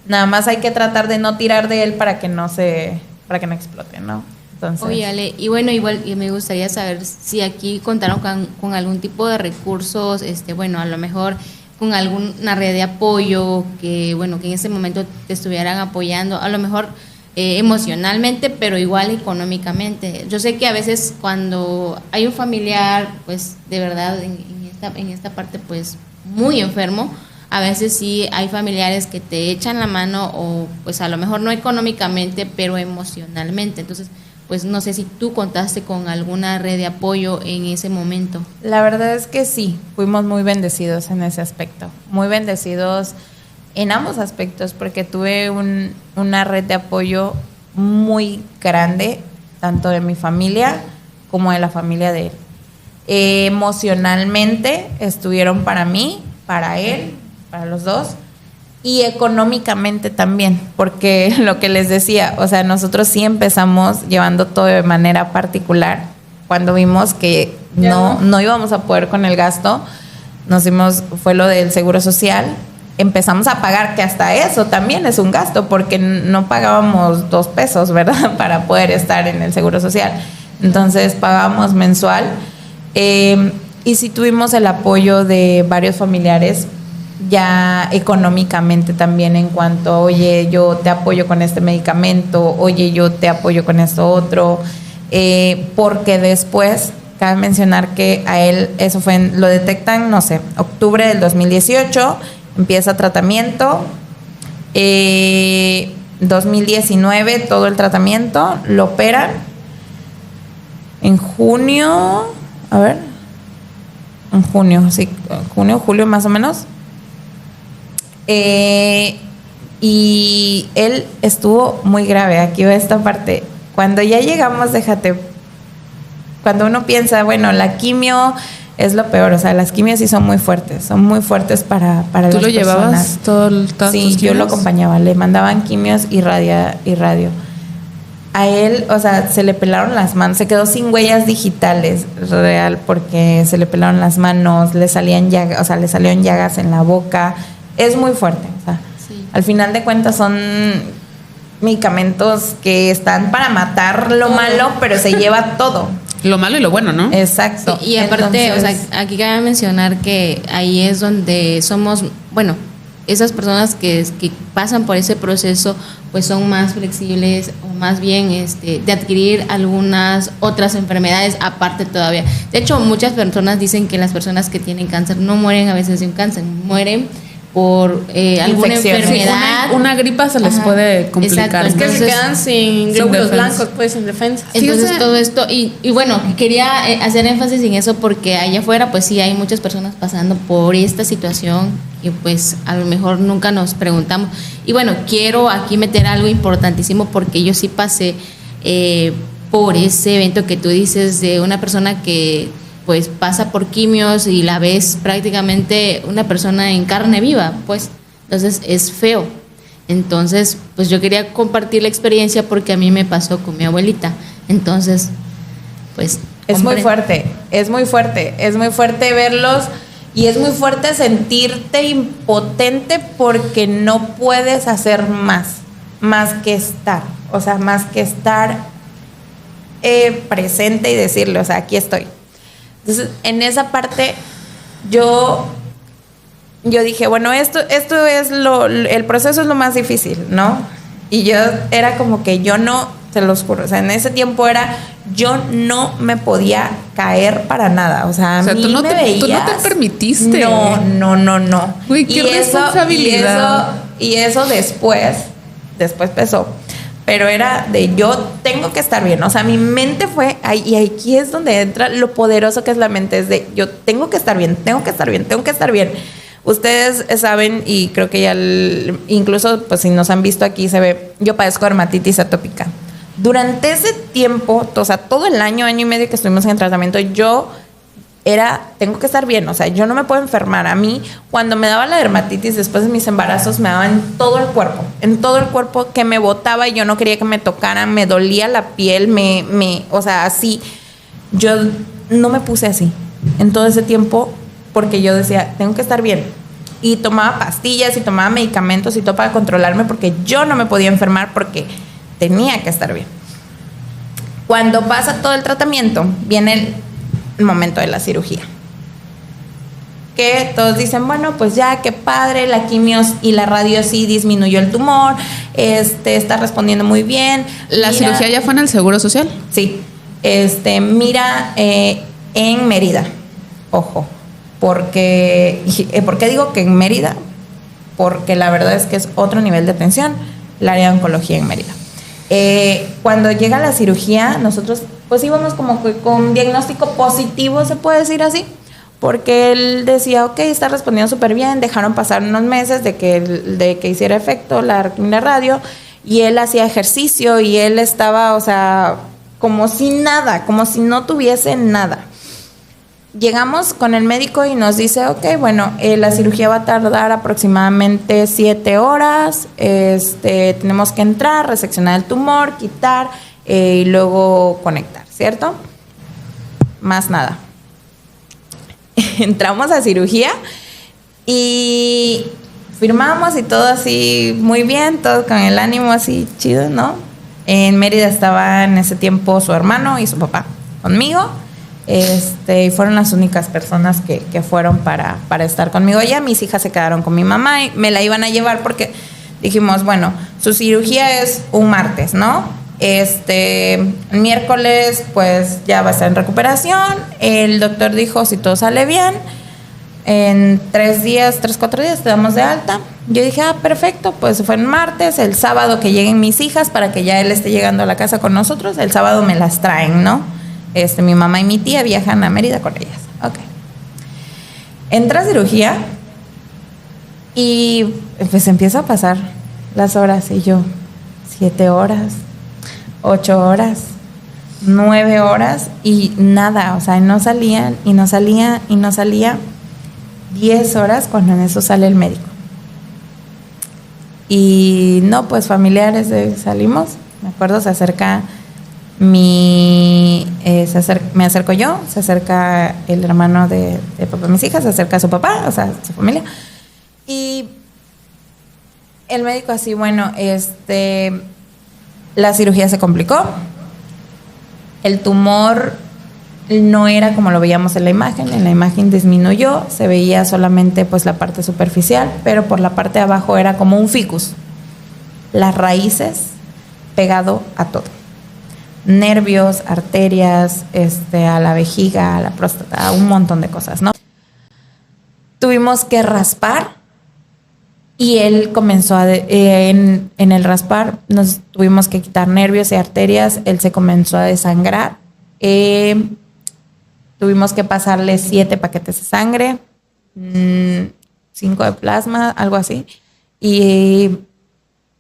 nada más hay que tratar de no tirar de él para que no explote, ¿no? Entonces, Oye, Ale, y bueno, igual y me gustaría saber si aquí contaron con algún tipo de recursos, bueno, a lo mejor con alguna red de apoyo que, bueno, que en ese momento te estuvieran apoyando, a lo mejor emocionalmente, pero igual económicamente. Yo sé que a veces cuando hay un familiar, pues de verdad en esta parte, pues muy enfermo, a veces sí hay familiares que te echan la mano o pues a lo mejor no económicamente, pero emocionalmente. Entonces, pues no sé si tú contaste con alguna red de apoyo en ese momento. la verdad es que sí, fuimos muy bendecidos en ese aspecto, muy bendecidos en ambos aspectos, porque tuve una red de apoyo muy grande, tanto de mi familia como de la familia de él. Emocionalmente estuvieron para mí, para él, para los dos, y económicamente también, porque lo que les decía, o sea, nosotros sí empezamos llevando todo de manera particular. Cuando vimos que no íbamos a poder con el gasto, fue lo del seguro social, empezamos a pagar, que hasta eso también es un gasto, porque no pagábamos 2 pesos, ¿verdad? Para poder estar en el seguro social. Entonces pagábamos mensual, y sí tuvimos el apoyo de varios familiares, ya económicamente también, en cuanto, oye, yo te apoyo con este medicamento, oye, yo te apoyo con esto otro, porque después cabe mencionar que a él eso lo detectan, no sé, octubre del 2018, empieza tratamiento, 2019 todo el tratamiento, lo operan en junio, julio más o menos. Y él estuvo muy grave. Aquí va esta parte. Cuando ya llegamos, cuando uno piensa, bueno, la quimio es lo peor, o sea, las quimios sí son muy fuertes para las personas. ¿Tú lo llevabas todas Sí, tus yo lo quimios? acompañaba, le mandaban quimios y radio. A él, o sea, se le pelaron las manos, se quedó sin huellas digitales, real, porque se le pelaron las manos, le salían llagas, o sea, le salieron llagas en la boca. Es muy fuerte, o sea, Sí. al final de cuentas son medicamentos que están para matar lo malo, pero se lleva todo. Lo malo y lo bueno, ¿no? Exacto. Sí, y aparte, Entonces, o sea, aquí cabe mencionar que ahí es donde somos, bueno, esas personas que pasan por ese proceso, pues son más flexibles o más bien de adquirir algunas otras enfermedades aparte todavía. De hecho, muchas personas dicen que las personas que tienen cáncer no mueren a veces de un cáncer, mueren por alguna Infecciones. enfermedad. Una gripa se les Ajá. puede complicar. Exacto. Es que se Entonces, quedan sin sin glóbulos defensa. blancos, pues sin defensa. Entonces Fíjese- todo esto, y bueno, quería hacer énfasis en eso porque allá afuera pues sí hay muchas personas pasando por esta situación y pues a lo mejor nunca nos preguntamos. Y bueno, quiero aquí meter algo importantísimo porque yo sí pasé por ese evento que tú dices de una persona que pues pasa por quimios y la ves prácticamente una persona en carne viva, pues entonces es feo. Entonces, pues yo quería compartir la experiencia porque a mí me pasó con mi abuelita. Entonces, pues... es muy fuerte verlos, y es muy fuerte sentirte impotente porque no puedes hacer más que estar, o sea, más que estar presente y decirle, o sea, aquí estoy. Entonces, en esa parte yo dije, bueno, esto es el proceso es lo más difícil, ¿no? Y yo era como que yo no, se los juro, o sea, en ese tiempo yo no me podía caer para nada, o sea, a mí tú no me te veías, permitiste. No. Uy, qué responsabilidad. Y eso después pesó. Pero era de yo tengo que estar bien. O sea, mi mente fue ahí, y aquí es donde entra lo poderoso que es la mente. Es de yo tengo que estar bien. Ustedes saben, y creo que ya incluso pues si nos han visto aquí se ve, yo padezco dermatitis atópica. Durante ese tiempo, o sea, todo el año y medio que estuvimos en el tratamiento, yo tengo que estar bien, o sea, yo no me puedo enfermar. A mí, cuando me daba la dermatitis después de mis embarazos, me daba en todo el cuerpo que me botaba y yo no quería que me tocaran, me dolía la piel, o sea, así. Yo no me puse así en todo ese tiempo porque yo decía, tengo que estar bien. Y tomaba pastillas y tomaba medicamentos y todo para controlarme porque yo no me podía enfermar porque tenía que estar bien. Cuando pasa todo el tratamiento, viene el momento de la cirugía. Que todos dicen, bueno, pues ya, qué padre, la quimio y la radio sí disminuyó el tumor, está respondiendo muy bien. ¿La cirugía ya fue en el Seguro Social? Sí. Mira, en Mérida, ojo, ¿por qué digo que en Mérida? Porque la verdad es que es otro nivel de atención, el área de oncología en Mérida. Cuando llega la cirugía, nosotros pues íbamos como que con diagnóstico positivo, se puede decir así, porque él decía, ok, está respondiendo súper bien, dejaron pasar unos meses de que hiciera efecto la radio, y él hacía ejercicio y él estaba, o sea, como si nada, como si no tuviese nada. Llegamos con el médico y nos dice, ok, bueno, la cirugía va a tardar aproximadamente 7 horas, tenemos que entrar, reseccionar el tumor, quitar y luego conectar, ¿cierto? Más nada. Entramos a cirugía y firmamos y todo así muy bien, todo con el ánimo así chido, ¿no? En Mérida estaba en ese tiempo su hermano y su papá conmigo. Y fueron las únicas personas que fueron para estar conmigo allá. Mis hijas se quedaron con mi mamá y me la iban a llevar porque dijimos, bueno, su cirugía es un martes, ¿no? El miércoles pues ya va a estar en recuperación. El doctor dijo, si todo sale bien, en 4 días te damos de alta. Yo dije, perfecto, pues fue en martes. El sábado que lleguen mis hijas para que ya él esté llegando a la casa con nosotros, el sábado me las traen, ¿no? Mi mamá y mi tía viajan a Mérida con ellas. Ok. Entra a cirugía y pues empieza a pasar las horas y yo, 7 horas, 8 horas, 9 horas y nada, o sea, no salían y no salía y no salía. 10 horas cuando en eso sale el médico. Y no, pues familiares salimos, me acuerdo, se acerca me acerco yo, se acerca el hermano de papá de mis hijas, se acerca su papá, o sea, su familia. Y el médico así, bueno, la cirugía se complicó. El tumor no era como lo veíamos en la imagen disminuyó, se veía solamente pues la parte superficial, pero por la parte de abajo era como un ficus. Las raíces pegado a todo. Nervios, arterias, a la vejiga, a la próstata, un montón de cosas, ¿no? Tuvimos que raspar y él comenzó en el raspar, nos tuvimos que quitar nervios y arterias, él se comenzó a desangrar. Tuvimos que pasarle 7 paquetes de sangre, 5 de plasma, algo así. Y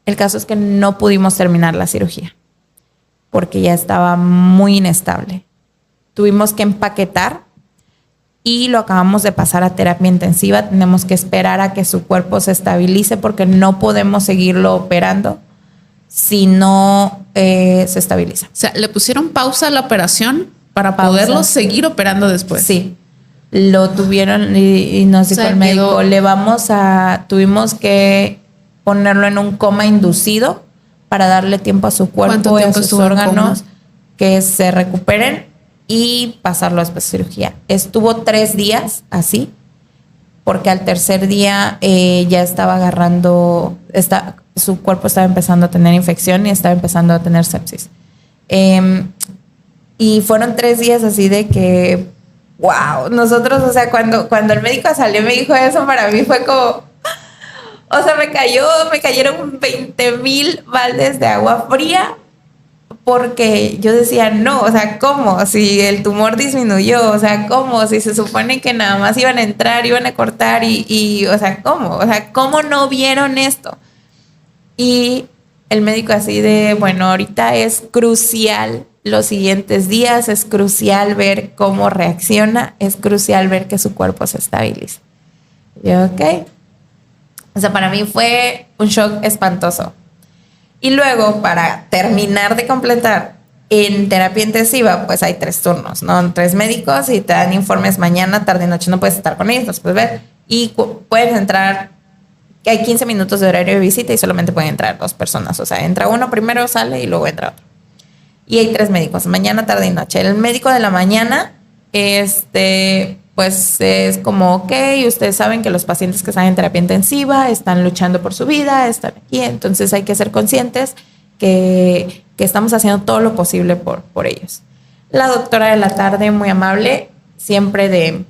el caso es que no pudimos terminar la cirugía porque ya estaba muy inestable. Tuvimos que empaquetar y lo acabamos de pasar a terapia intensiva. Tenemos que esperar a que su cuerpo se estabilice porque no podemos seguirlo operando si no se estabiliza. O sea, le pusieron pausa a la operación para poderlo seguir operando después. Sí, lo tuvieron y nos dijo el médico, tuvimos que ponerlo en un coma inducido para darle tiempo a su cuerpo y a sus órganos que se recuperen y pasarlo después de cirugía. Estuvo 3 días así, porque al tercer día ya estaba agarrando, su cuerpo estaba empezando a tener infección y estaba empezando a tener sepsis. Y fueron 3 días así de que, wow, nosotros, o sea, cuando el médico salió y me dijo eso, para mí fue como, o sea, me cayeron 20,000 baldes de agua fría, porque yo decía, no, o sea, ¿cómo? Si el tumor disminuyó, o sea, ¿cómo? Si se supone que nada más iban a entrar, iban a cortar y o sea, ¿cómo? O sea, ¿cómo no vieron esto? Y el médico así de, bueno, ahorita es crucial los siguientes días, es crucial ver cómo reacciona, es crucial ver que su cuerpo se estabiliza. Yo, ok. O sea, para mí fue un shock espantoso. Y luego, para terminar de completar, en terapia intensiva, pues hay 3 turnos, ¿no? 3 médicos y te dan informes mañana, tarde y noche. No puedes estar con ellos, los puedes ver. Y puedes entrar, que hay 15 minutos de horario de visita y solamente pueden entrar 2 personas. O sea, entra uno primero, sale y luego entra otro. Y hay 3 médicos, mañana, tarde y noche. El médico de la mañana, pues es como, ok, ustedes saben que los pacientes que están en terapia intensiva están luchando por su vida, están aquí, entonces hay que ser conscientes que estamos haciendo todo lo posible por ellos. La doctora de la tarde, muy amable, siempre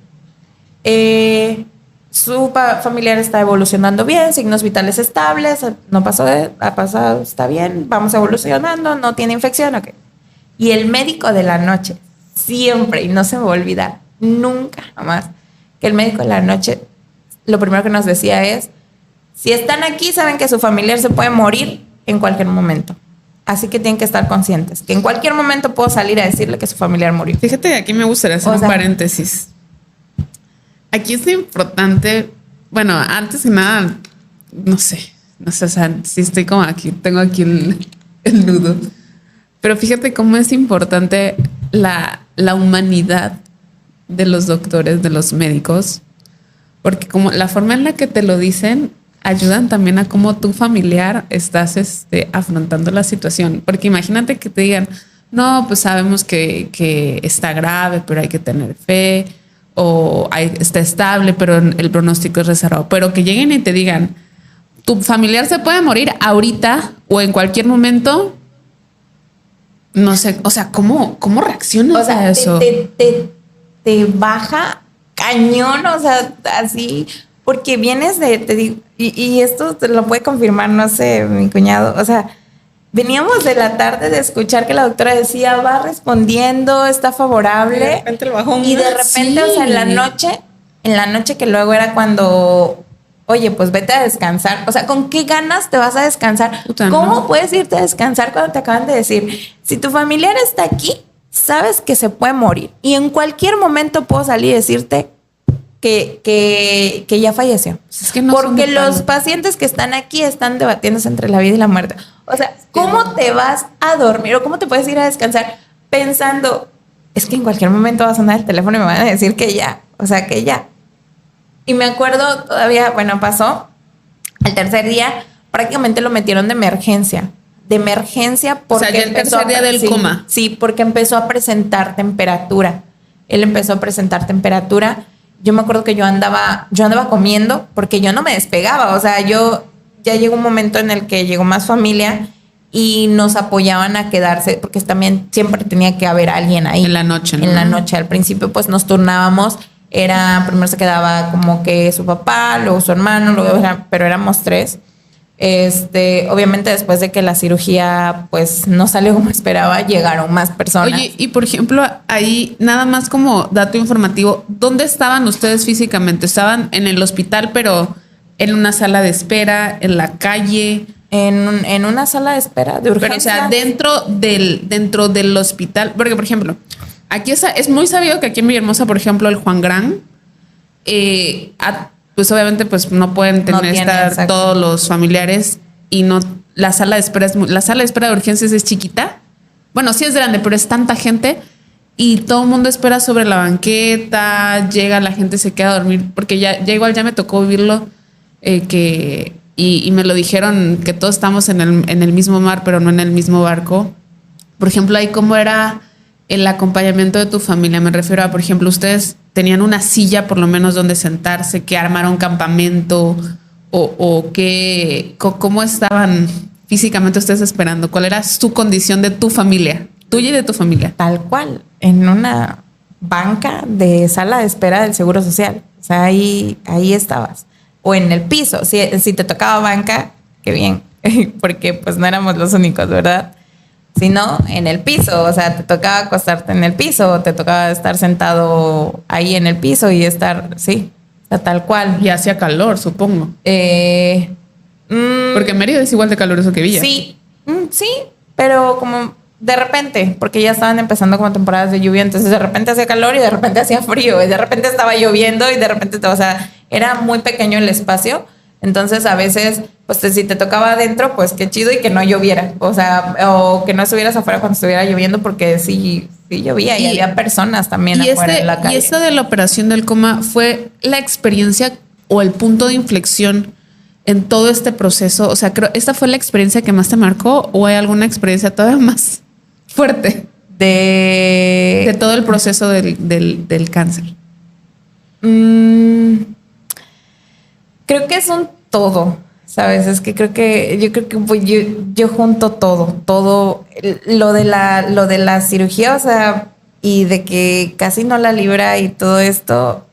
su familiar está evolucionando bien, signos vitales estables, no pasó, ha pasado, está bien, vamos evolucionando, no tiene infección, ok. Y el médico de la noche, siempre, y no se me va a olvidar, nunca, jamás, que el médico de la noche, lo primero que nos decía es, si están aquí, saben que su familiar se puede morir en cualquier momento. Así que tienen que estar conscientes, que en cualquier momento puedo salir a decirle que su familiar murió. Fíjate, aquí me gustaría hacer un paréntesis. Aquí es importante, bueno, antes que nada, no sé, o sea, sí estoy como aquí, tengo aquí el nudo. Pero fíjate cómo es importante la humanidad de los doctores, de los médicos, porque como la forma en la que te lo dicen ayudan también a cómo tu familiar estás afrontando la situación. Porque imagínate que te digan, no, pues sabemos que está grave, pero hay que tener fe, o está estable, pero el pronóstico es reservado. Pero que lleguen y te digan, tu familiar se puede morir ahorita o en cualquier momento. No sé, o sea, ¿cómo reaccionas a eso? Te baja cañón, o sea, así, porque vienes te digo, y esto te lo puede confirmar, no sé, mi cuñado, o sea, veníamos de la tarde de escuchar que la doctora decía, va respondiendo, está favorable. De repente el bajón. Y de repente, o sea, en la noche que luego era cuando, oye, pues vete a descansar. O sea, ¿con qué ganas te vas a descansar? Puta, ¿Cómo no puedes irte a descansar cuando te acaban de decir, si tu familiar está aquí, sabes que se puede morir? Y en cualquier momento puedo salir y decirte que ya falleció. Es que no porque los pacientes que están aquí están debatiéndose entre la vida y la muerte. O sea, ¿cómo te vas a dormir o cómo te puedes ir a descansar pensando, es que en cualquier momento va a sonar el teléfono y me van a decir que ya, o sea, que ya? Y me acuerdo todavía, bueno, pasó el tercer día, prácticamente lo metieron de emergencia porque o sea, ya el tercer día del coma. Sí, porque empezó a presentar temperatura. Él empezó a presentar temperatura. Yo me acuerdo que yo andaba comiendo porque yo no me despegaba. O sea, ya llegó un momento en el que llegó más familia y nos apoyaban a quedarse porque también siempre tenía que haber alguien ahí. En la noche, ¿no? En la noche. Al principio, pues nos turnábamos. Primero se quedaba como que su papá, luego su hermano, pero éramos 3. Obviamente después de que la cirugía pues no salió como esperaba, llegaron más personas. Oye, y por ejemplo, ahí nada más como dato informativo, ¿dónde estaban ustedes físicamente? ¿Estaban en el hospital, pero en una sala de espera, en la calle? En una sala de espera de urgencia. Pero, o sea, dentro del hospital, porque por ejemplo, aquí es muy sabido que aquí en Villahermosa, por ejemplo, el Juan Gran, pues obviamente pues no pueden estar todos los familiares y no la sala de espera de urgencias es chiquita. Bueno, sí es grande, pero es tanta gente y todo el mundo espera sobre la banqueta, llega la gente, se queda a dormir, porque ya igual ya me tocó vivirlo, y me lo dijeron que todos estamos en el mismo mar, pero no en el mismo barco. Por ejemplo, ahí cómo era el acompañamiento de tu familia. Me refiero a, por ejemplo, ustedes tenían una silla por lo menos donde sentarse, que armaron campamento o cómo estaban físicamente ustedes esperando. ¿Cuál era su condición de tu familia, tuya y de tu familia? Tal cual, en una banca de sala de espera del Seguro Social. O sea, ahí estabas. O en el piso. Si te tocaba banca, qué bien, porque pues no éramos los únicos, ¿verdad? Sino en el piso, o sea, te tocaba acostarte en el piso, te tocaba estar sentado ahí en el piso y estar, sí, o sea, tal cual. Y hacía calor, supongo. Porque Mérida es igual de caluroso que Villa. Sí, sí, pero como de repente, porque ya estaban empezando como temporadas de lluvia, entonces de repente hacía calor y de repente hacía frío, y de repente estaba lloviendo y de repente, o sea, era muy pequeño el espacio. Entonces, a veces, pues si te tocaba adentro, pues qué chido y que no lloviera. O sea, o que no estuvieras afuera cuando estuviera lloviendo, porque sí llovía y había personas también afuera en la calle. Y esta de la operación del coma fue la experiencia o el punto de inflexión en todo este proceso. O sea, creo, ¿esta fue la experiencia que más te marcó o hay alguna experiencia todavía más fuerte de todo el proceso del cáncer? Creo que es un todo, ¿sabes? Es que yo creo que pues, yo junto todo lo de la cirugía, o sea, y de que casi no la libra y todo esto,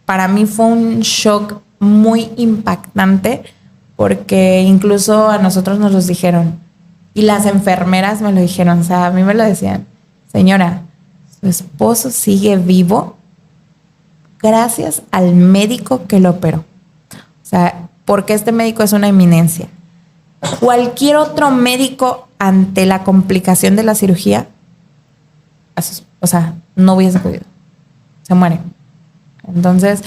para mí fue un shock muy impactante, porque incluso a nosotros nos los dijeron y las enfermeras me lo dijeron, o sea, a mí me lo decían: señora, su esposo sigue vivo gracias al médico que lo operó. O sea, porque este médico es una eminencia. Cualquier otro médico ante la complicación de la cirugía, o sea, no hubiese podido. Se muere. Entonces,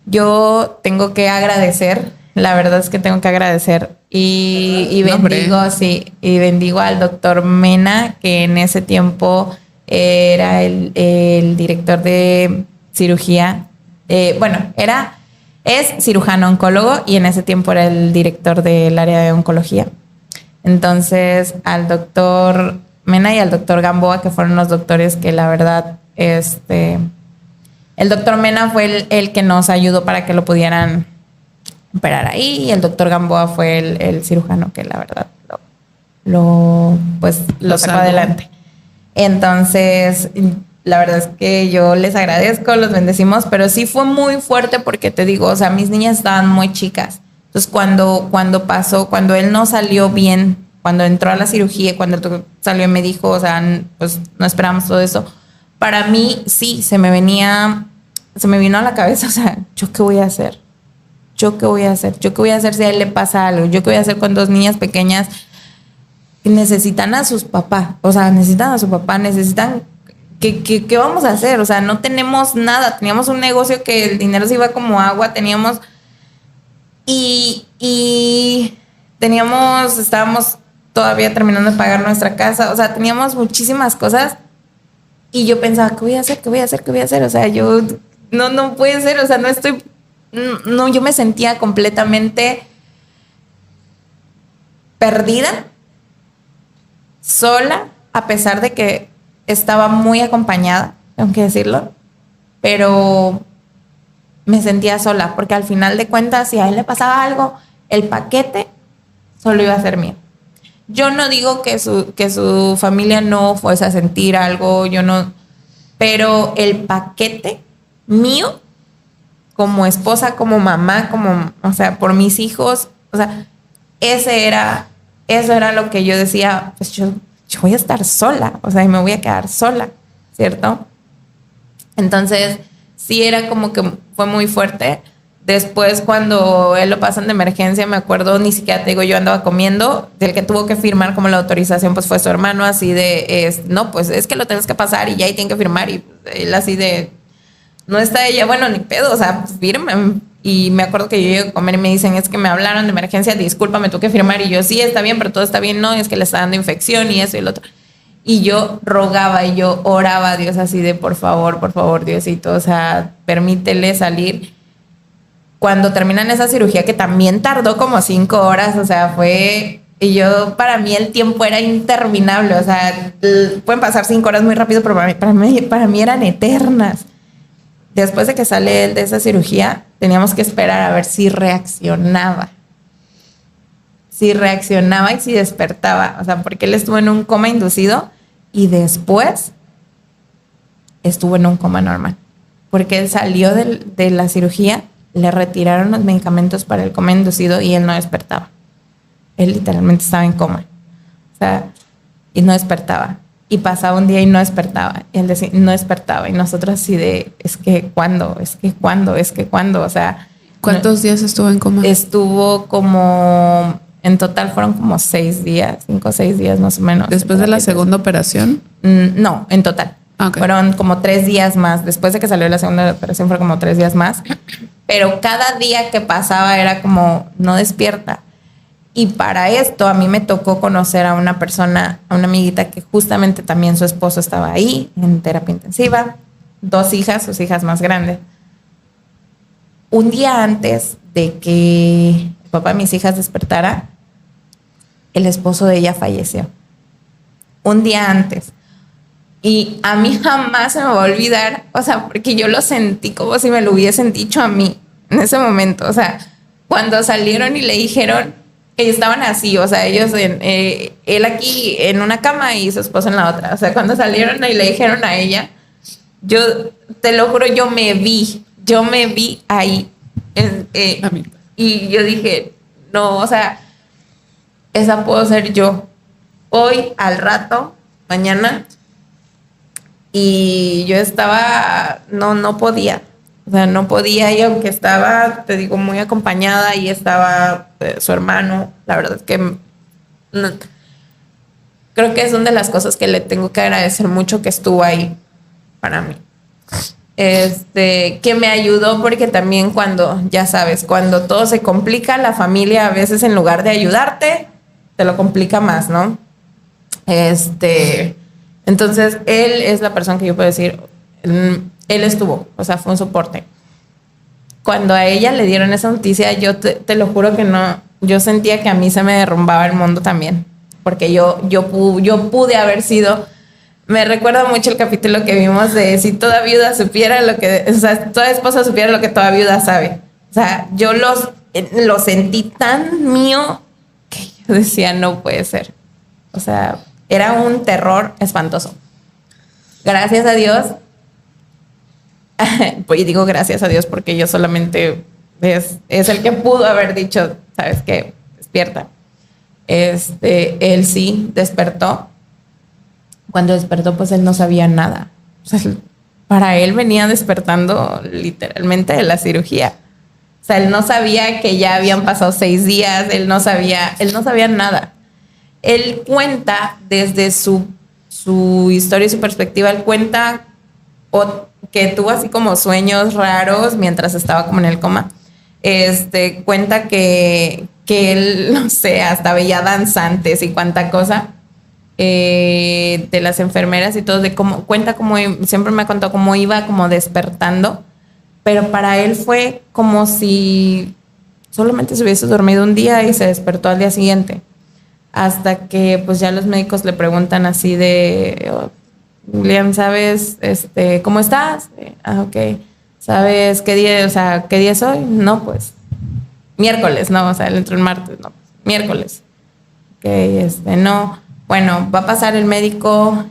yo tengo que agradecer, la verdad es que tengo que agradecer y bendigo, sí, y bendigo al doctor Mena, que en ese tiempo era el director de cirugía. Es cirujano oncólogo y en ese tiempo era el director del área de oncología. Entonces, al doctor Mena y al doctor Gamboa, que fueron los doctores que la verdad, el doctor Mena fue el que nos ayudó para que lo pudieran operar ahí, y el doctor Gamboa fue el cirujano que la verdad lo sacó adelante. Entonces, la verdad es que yo les agradezco, los bendecimos, pero sí fue muy fuerte porque te digo, o sea, mis niñas estaban muy chicas. Entonces, cuando él no salió bien, cuando entró a la cirugía, cuando él salió y me dijo, o sea, pues no esperamos todo eso, para mí sí, se me vino a la cabeza, o sea, ¿yo qué voy a hacer? ¿Yo qué voy a hacer si a él le pasa algo? ¿Yo qué voy a hacer con 2 niñas pequeñas que necesitan a sus papás? O sea, necesitan a su papá, necesitan... ¿Qué vamos a hacer? O sea, no tenemos nada. Teníamos un negocio que el dinero se iba como agua. Teníamos... Y estábamos todavía terminando de pagar nuestra casa. O sea, teníamos muchísimas cosas. Y yo pensaba, ¿qué voy a hacer? O sea, yo... No puede ser. O sea, no estoy... No, yo me sentía completamente perdida, sola, a pesar de que estaba muy acompañada, tengo que decirlo, pero me sentía sola, porque al final de cuentas, si a él le pasaba algo, el paquete solo iba a ser mío. Yo no digo que su familia no fuese a sentir algo, pero el paquete mío, como esposa, como mamá, o sea, por mis hijos, o sea, eso era lo que yo decía, pues yo voy a estar sola, o sea, y me voy a quedar sola, ¿cierto? Entonces, sí era como que fue muy fuerte. Después, cuando él lo pasan de emergencia, me acuerdo, ni siquiera te digo, yo andaba comiendo, del que tuvo que firmar como la autorización, pues fue su hermano, así de, no, pues es que lo tienes que pasar y ya ahí tienen que firmar, y él así de, no está ella, bueno, ni pedo, o sea, pues firmen. Y me acuerdo que yo llego a comer y me dicen, es que me hablaron de emergencia, discúlpame, tuve que firmar. Y yo, sí, está bien, pero todo está bien, no, es que le está dando infección y eso y lo otro. Y yo rogaba y yo oraba a Dios así de, por favor, Diosito, o sea, permítele salir. Cuando terminan esa cirugía, que también tardó como 5 horas, o sea, para mí el tiempo era interminable, o sea, pueden pasar 5 horas muy rápido, pero para mí eran eternas. Después de que sale él de esa cirugía, teníamos que esperar a ver si reaccionaba. Si reaccionaba y si despertaba. O sea, porque él estuvo en un coma inducido y después estuvo en un coma normal. Porque él salió de la cirugía, le retiraron los medicamentos para el coma inducido y él no despertaba. Él literalmente estaba en coma. O sea, y no despertaba. Y pasaba un día y no despertaba. Y él decía, no despertaba. Y nosotros así de, ¿cuándo? O sea... ¿Cuántos días estuvo en coma? Estuvo como En total fueron como 6 días, 5 o 6 días más o menos. ¿Después de la segunda operación? No, en total. Okay. Fueron como 3 días más. Después de que salió la segunda operación fueron como 3 días más. Pero cada día que pasaba era como, no despierta. Y para esto a mí me tocó conocer a una persona, a una amiguita que justamente también su esposo estaba ahí en terapia intensiva. 2 hijas, sus hijas más grandes. Un día antes de que el papá de mis hijas despertara, el esposo de ella falleció. Un día antes. Y a mí jamás se me va a olvidar, o sea, porque yo lo sentí como si me lo hubiesen dicho a mí en ese momento. O sea, cuando salieron y le dijeron que estaban así, o sea, ellos, él aquí en una cama y su esposo en la otra. O sea, cuando salieron y le dijeron a ella, yo te lo juro, yo me vi ahí. Y yo dije, no, o sea, esa puedo ser yo. Hoy, al rato, mañana. Y yo estaba, no podía. O sea, no podía. Y aunque estaba, te digo, muy acompañada y estaba su hermano, la verdad es que no, creo que es una de las cosas que le tengo que agradecer mucho, que estuvo ahí para mí. Que me ayudó, porque también cuando, ya sabes, cuando todo se complica, la familia a veces en lugar de ayudarte, te lo complica más, ¿no? Entonces, él es la persona que yo puedo decir, él estuvo, o sea, fue un soporte. Cuando a ella le dieron esa noticia, yo te lo juro que no, yo sentía que a mí se me derrumbaba el mundo también, porque yo pude haber sido. Me recuerda mucho el capítulo que vimos de si toda viuda supiera lo que, o sea, toda esposa supiera lo que toda viuda sabe. O sea, yo lo sentí tan mío que yo decía, no puede ser. O sea, era un terror espantoso. Gracias a Dios. Pues digo gracias a Dios porque yo solamente es el que pudo haber dicho, ¿sabes qué? Despierta. Él sí despertó. Cuando despertó, pues él no sabía nada. O sea, para él venía despertando literalmente de la cirugía. O sea, él no sabía que ya habían pasado 6 días, él no sabía nada. Él cuenta desde su historia y su perspectiva, él cuenta que tuvo así como sueños raros mientras estaba como en el coma. Cuenta que él, no sé, hasta veía danzantes y cuánta cosa. De las enfermeras y todo, de cómo cuenta, como siempre me ha contado cómo iba como despertando, pero para él fue como si solamente se hubiese dormido un día y se despertó al día siguiente, hasta que pues ya los médicos le preguntan así de, William, ¿sabes cómo estás? Ok. ¿Sabes qué día, o sea, qué día es hoy? No, pues miércoles, no, o sea, él entró el martes, no, miércoles. Ok, no. Bueno, va a pasar el médico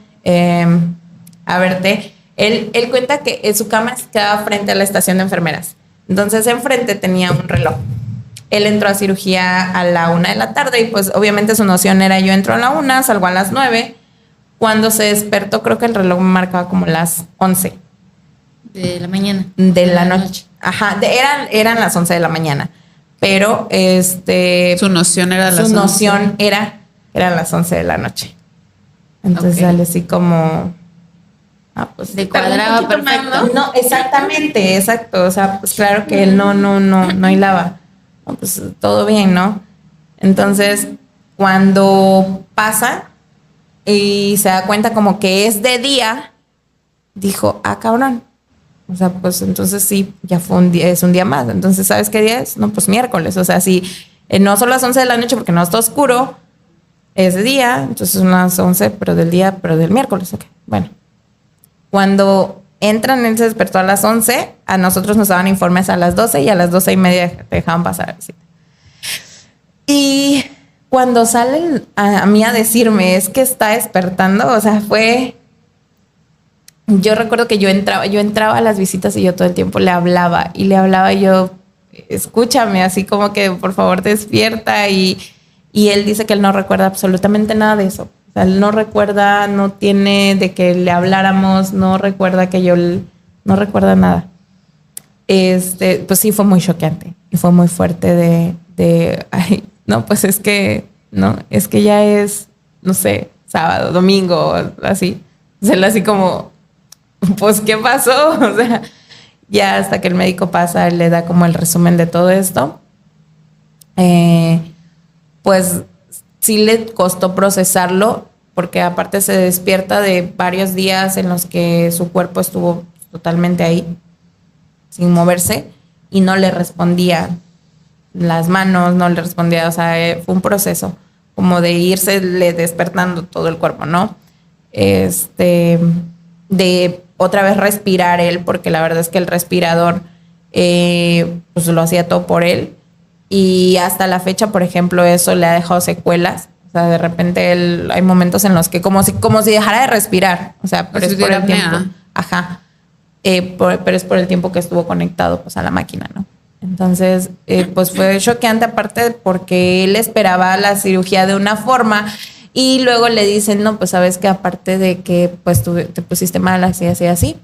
a verte. Él cuenta que en su cama quedaba frente a la estación de enfermeras. Entonces, enfrente tenía un reloj. Él entró a cirugía a la 1 de la tarde y pues obviamente su noción era yo entro a la 1, salgo a las 9. Cuando se despertó, creo que el reloj me marcaba como las 11. De la mañana. De la noche. Ajá, eran las 11 de la mañana. Pero su noción era las 11. Su noción eran las 11 de la noche. Entonces sale así como... pues de cuadrado perfecto. No, exactamente, exacto. O sea, pues claro que él no hilaba. No, pues todo bien, ¿no? Entonces, cuando pasa y se da cuenta como que es de día, dijo, cabrón. O sea, pues entonces sí, ya fue un día, es un día más. Entonces, ¿sabes qué día es? No, pues miércoles. O sea, sí, no son las 11 de la noche porque no está oscuro, es de día, entonces son las 11, pero del día, pero del miércoles. Ok, bueno. Cuando entran, él se despertó a las 11, a nosotros nos daban informes a las 12 y a las 12:30 te dejaban pasar a visita. Y cuando sale a mí a decirme, es que está despertando, o sea, fue... Yo recuerdo que yo entraba a las visitas y yo todo el tiempo le hablaba y yo, escúchame, así como que por favor despierta, y él dice que él no recuerda absolutamente nada de eso. O sea, él no recuerda, no tiene de que le habláramos, no recuerda que no recuerda nada. Pues sí fue muy choqueante y fue muy fuerte no, pues es que, no, es que ya es, no sé, sábado, domingo, así. O sea, él así como, pues, ¿qué pasó? O sea, ya hasta que el médico pasa, él le da como el resumen de todo esto. Pues sí le costó procesarlo, porque aparte se despierta de varios días en los que su cuerpo estuvo totalmente ahí, sin moverse, y no le respondía las manos, no le respondía, o sea, fue un proceso como de irse le despertando todo el cuerpo, ¿no? De otra vez respirar él, porque la verdad es que el respirador pues lo hacía todo por él, y hasta la fecha, por ejemplo, eso le ha dejado secuelas. O sea, de repente él, hay momentos en los que como si dejara de respirar, o sea, pero es por el tiempo. Ajá. Pero es por el tiempo que estuvo conectado pues a la máquina, ¿no? Entonces, pues fue choqueante, aparte porque él esperaba la cirugía de una forma y luego le dicen, no, pues sabes que aparte de que pues tú te pusiste mal así, así, así,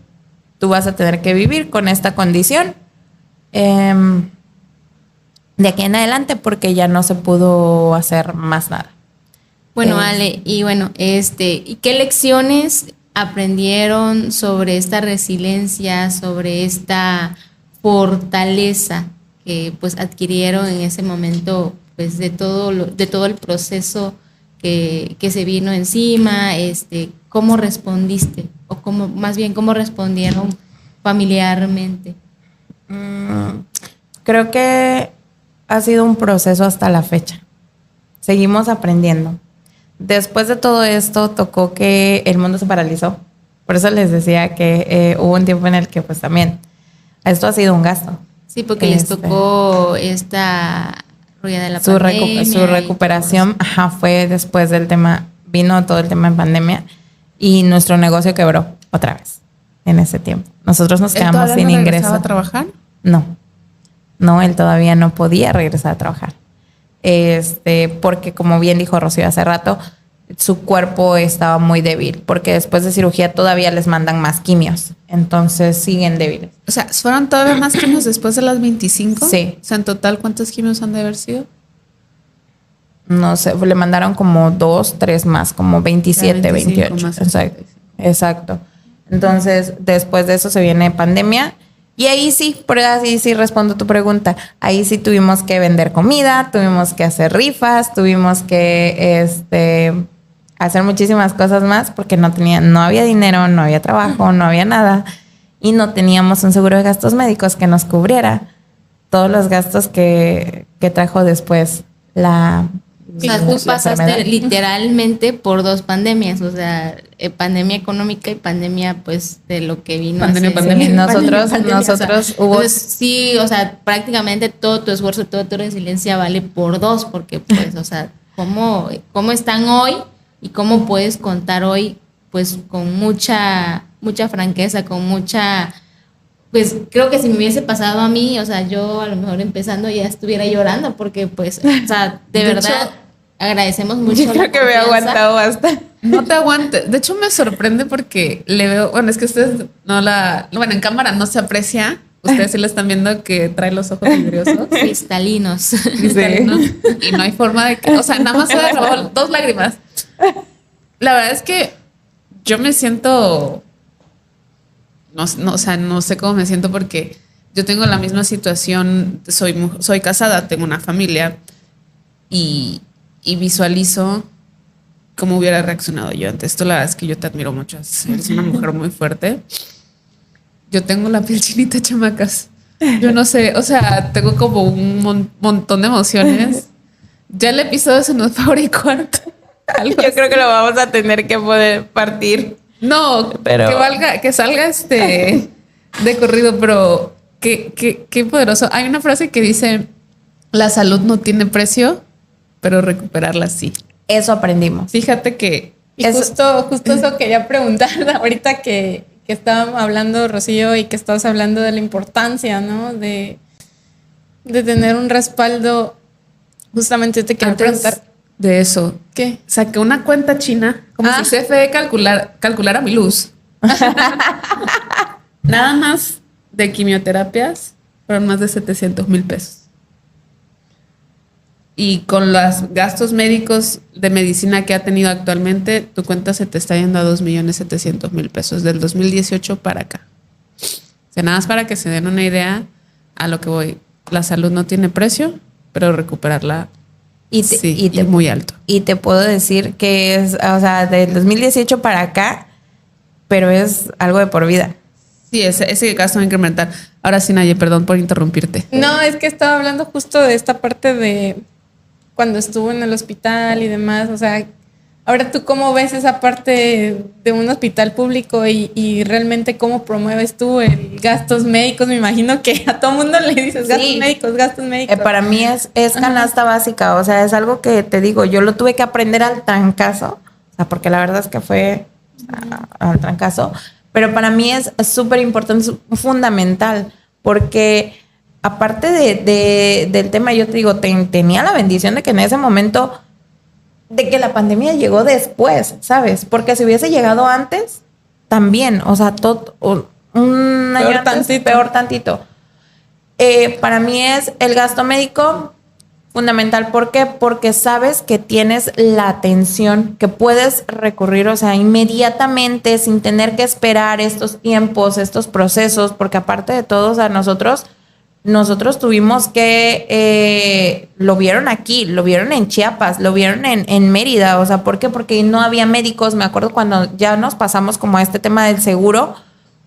tú vas a tener que vivir con esta condición de aquí en adelante, porque ya no se pudo hacer más nada. Bueno, Ale, y bueno, ¿y qué lecciones aprendieron sobre esta resiliencia, sobre esta fortaleza que pues adquirieron en ese momento, pues de todo el proceso que se vino encima? ¿Cómo respondiste? O más bien, ¿cómo respondieron familiarmente? Creo que ha sido un proceso hasta la fecha. Seguimos aprendiendo. Después de todo esto, tocó que el mundo se paralizó. Por eso les decía que hubo un tiempo en el que pues también esto ha sido un gasto. Sí, porque les tocó esta rueda de la pandemia. Su recuperación fue después del tema, vino todo el tema en pandemia y nuestro negocio quebró otra vez en ese tiempo. Nosotros nos quedamos sin ingreso. ¿A trabajar? No, él todavía no podía regresar a trabajar. Porque como bien dijo Rocío hace rato, su cuerpo estaba muy débil, porque después de cirugía todavía les mandan más quimios, entonces siguen débiles. O sea, ¿fueron todavía más quimios después de las 25? Sí. O sea, en total, ¿cuántos quimios han de haber sido? No sé, le mandaron como 2, 3 más, como 27, 28. Exacto. Entonces, después de eso se viene pandemia. Y ahí sí, así sí respondo tu pregunta. Ahí sí tuvimos que vender comida, tuvimos que hacer rifas, tuvimos que hacer muchísimas cosas más, porque no había dinero, no había trabajo, no había nada. Y no teníamos un seguro de gastos médicos que nos cubriera todos los gastos que trajo después la... O sea, tú pasaste literalmente por 2 pandemias, o sea, pandemia económica y pandemia, pues, de lo que vino. Pandemia. Nosotros hubo... Entonces, sí, o sea, prácticamente todo tu esfuerzo, toda tu resiliencia vale por 2, porque, pues, o sea, ¿cómo están hoy y cómo puedes contar hoy, pues, con mucha franqueza, con mucha... Pues creo que si me hubiese pasado a mí, o sea, yo a lo mejor empezando ya estuviera llorando, porque pues, o sea, de verdad hecho, agradecemos mucho. Yo creo que me he aguantado bastante. No te aguantes. De hecho, me sorprende porque le veo, bueno, es que ustedes bueno, en cámara no se aprecia. Ustedes sí lo están viendo que trae los ojos vidriosos. Cristalinos. Y no hay forma de que, o sea, nada más se derramó 2 lágrimas. La verdad es que yo me siento... o sea, no sé cómo me siento, porque yo tengo la misma situación. Soy casada, tengo una familia y visualizo cómo hubiera reaccionado yo ante esto. La verdad es que yo te admiro mucho. Eres una mujer muy fuerte. Yo tengo la piel chinita, chamacas. Yo no sé, o sea, tengo como un montón de emociones. Ya el episodio se nos va a hora y cuarto. Yo creo que lo vamos a tener que poder partir. No, pero que salga de corrido, pero qué poderoso. Hay una frase que dice: la salud no tiene precio, pero recuperarla sí. Eso aprendimos. Fíjate que... Y justo eso quería preguntar ahorita que estábamos hablando, Rocío, y que estabas hablando de la importancia, ¿no? De tener un respaldo. Justamente te quería preguntar... De eso. ¿Qué? Saqué una cuenta china, como si CFE calculara mi luz. Nada más de quimioterapias fueron más de 700,000 pesos. y con los gastos médicos de medicina que ha tenido actualmente, tu cuenta se te está yendo a 2.700.000 pesos del 2018 para acá. O sea, nada más para que se den una idea a lo que voy. La salud no tiene precio, pero recuperarla sí, es muy alto. Y te puedo decir que es, o sea, del 2018 para acá, pero es algo de por vida. Sí, ese gasto va a incrementar. Ahora sí, Naye, perdón por interrumpirte. No, es que estaba hablando justo de esta parte de cuando estuvo en el hospital y demás. O sea, ahora tú cómo ves esa parte de un hospital público y realmente cómo promueves tú el gastos médicos. Me imagino que a todo mundo le dices gastos médicos, gastos médicos. Para mí es canasta básica, o sea, es algo que te digo, yo lo tuve que aprender al trancazo, o sea, porque la verdad es que fue al trancazo, pero para mí es súper importante, es fundamental, porque aparte del tema, yo te digo, tenía la bendición de que en ese momento, de que la pandemia llegó después, ¿sabes? Porque si hubiese llegado antes, también, o sea, todo un año antes, peor tantito. Para mí es el gasto médico fundamental. ¿Por qué? Porque sabes que tienes la atención, que puedes recurrir, o sea, inmediatamente, sin tener que esperar estos tiempos, estos procesos, porque aparte de todo, o sea, nosotros tuvimos que, lo vieron aquí, lo vieron en Chiapas, lo vieron en Mérida, o sea, ¿por qué? Porque no había médicos. Me acuerdo cuando ya nos pasamos como a este tema del seguro,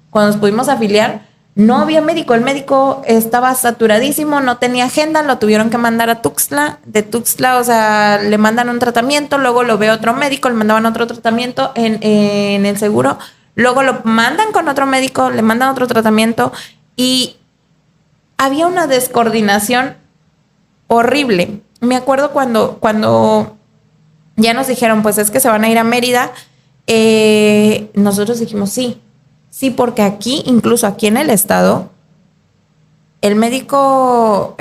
cuando nos pudimos afiliar, no había médico, el médico estaba saturadísimo, no tenía agenda, lo tuvieron que mandar a Tuxtla, de Tuxtla, o sea, le mandan un tratamiento, luego lo ve otro médico, le mandaban otro tratamiento en el seguro, luego lo mandan con otro médico, le mandan otro tratamiento y había una descoordinación horrible. Me acuerdo cuando ya nos dijeron, pues es que se van a ir a Mérida, nosotros dijimos sí, porque aquí, incluso aquí en el estado, el médico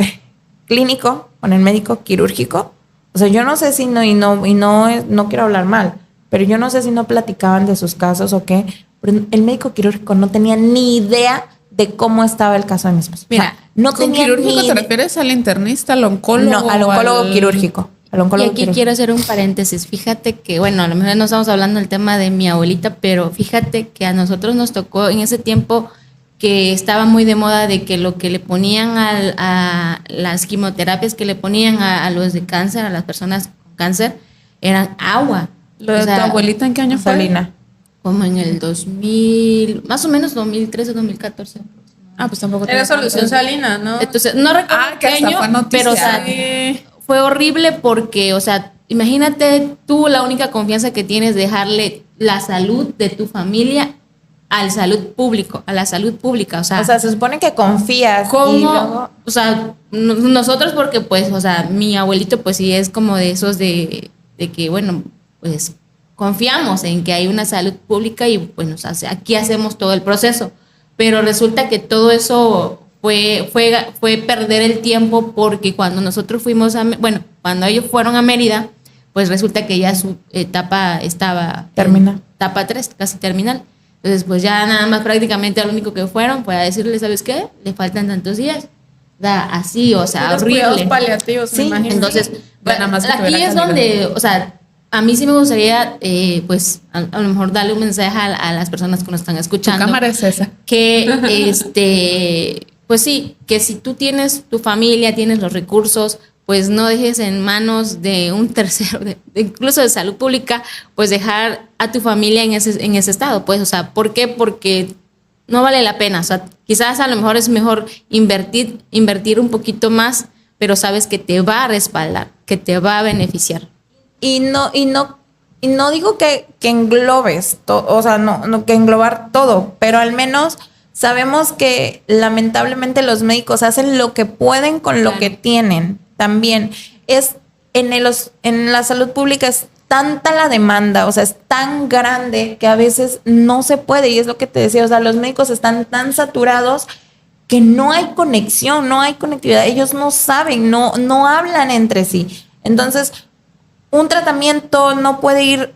clínico con el médico quirúrgico, o sea, yo no sé si no quiero hablar mal, pero yo no sé si no platicaban de sus casos o qué, pero el médico quirúrgico no tenía ni idea de cómo estaba el caso de mi esposo. Mira, o sea, no ¿con quirúrgico te refieres al internista, al oncólogo? No, al oncólogo quirúrgico. Y aquí quiero hacer un paréntesis. Fíjate que, bueno, a lo mejor no estamos hablando del tema de mi abuelita, pero fíjate que a nosotros nos tocó en ese tiempo que estaba muy de moda de que lo que le ponían a las quimioterapias que le ponían a los de cáncer, a las personas con cáncer, eran agua. ¿Lo de tu abuelita en qué año fue? Salina. Como en el 2000, más o menos 2013, 2014. Pues tampoco era solución salina, ¿no? Entonces, no recuerdo qué año, pero o sea, fue horrible porque, o sea, imagínate tú la única confianza que tienes de dejarle la salud de tu familia a la salud pública, o sea, se supone que confías. ¿cómo? Y luego, o sea, nosotros porque pues, o sea, mi abuelito pues sí es como de esos de que, bueno, pues confiamos en que hay una salud pública y bueno, o sea, aquí hacemos todo el proceso, pero resulta que todo eso fue perder el tiempo porque cuando nosotros fuimos cuando ellos fueron a Mérida, pues resulta que ya su etapa estaba terminal. Etapa 3, casi terminal. Entonces, pues ya nada más prácticamente lo único que fueron fue a decirle, ¿sabes qué? Le faltan tantos días. Así, o sea, los horrible. cuidados paliativos, sí, me imagino. Entonces, bueno, nada más aquí es donde, o sea, a mí sí me gustaría, pues, a lo mejor darle un mensaje a las personas que nos están escuchando. Tu cámara es esa. Que, pues sí, que si tú tienes tu familia, tienes los recursos, pues no dejes en manos de un tercero, incluso de salud pública, pues dejar a tu familia en ese estado. Pues, o sea, ¿por qué? Porque no vale la pena. O sea, quizás a lo mejor es mejor invertir un poquito más, pero sabes que te va a respaldar, que te va a beneficiar. Y no digo que englobes, o sea, no que englobar todo, pero al menos sabemos que lamentablemente los médicos hacen lo que pueden con lo que tienen. También en la salud pública es tanta la demanda, o sea, es tan grande que a veces no se puede, y es lo que te decía, o sea, los médicos están tan saturados que no hay conexión, no hay conectividad, ellos no saben, no hablan entre sí. Entonces, un tratamiento no puede ir,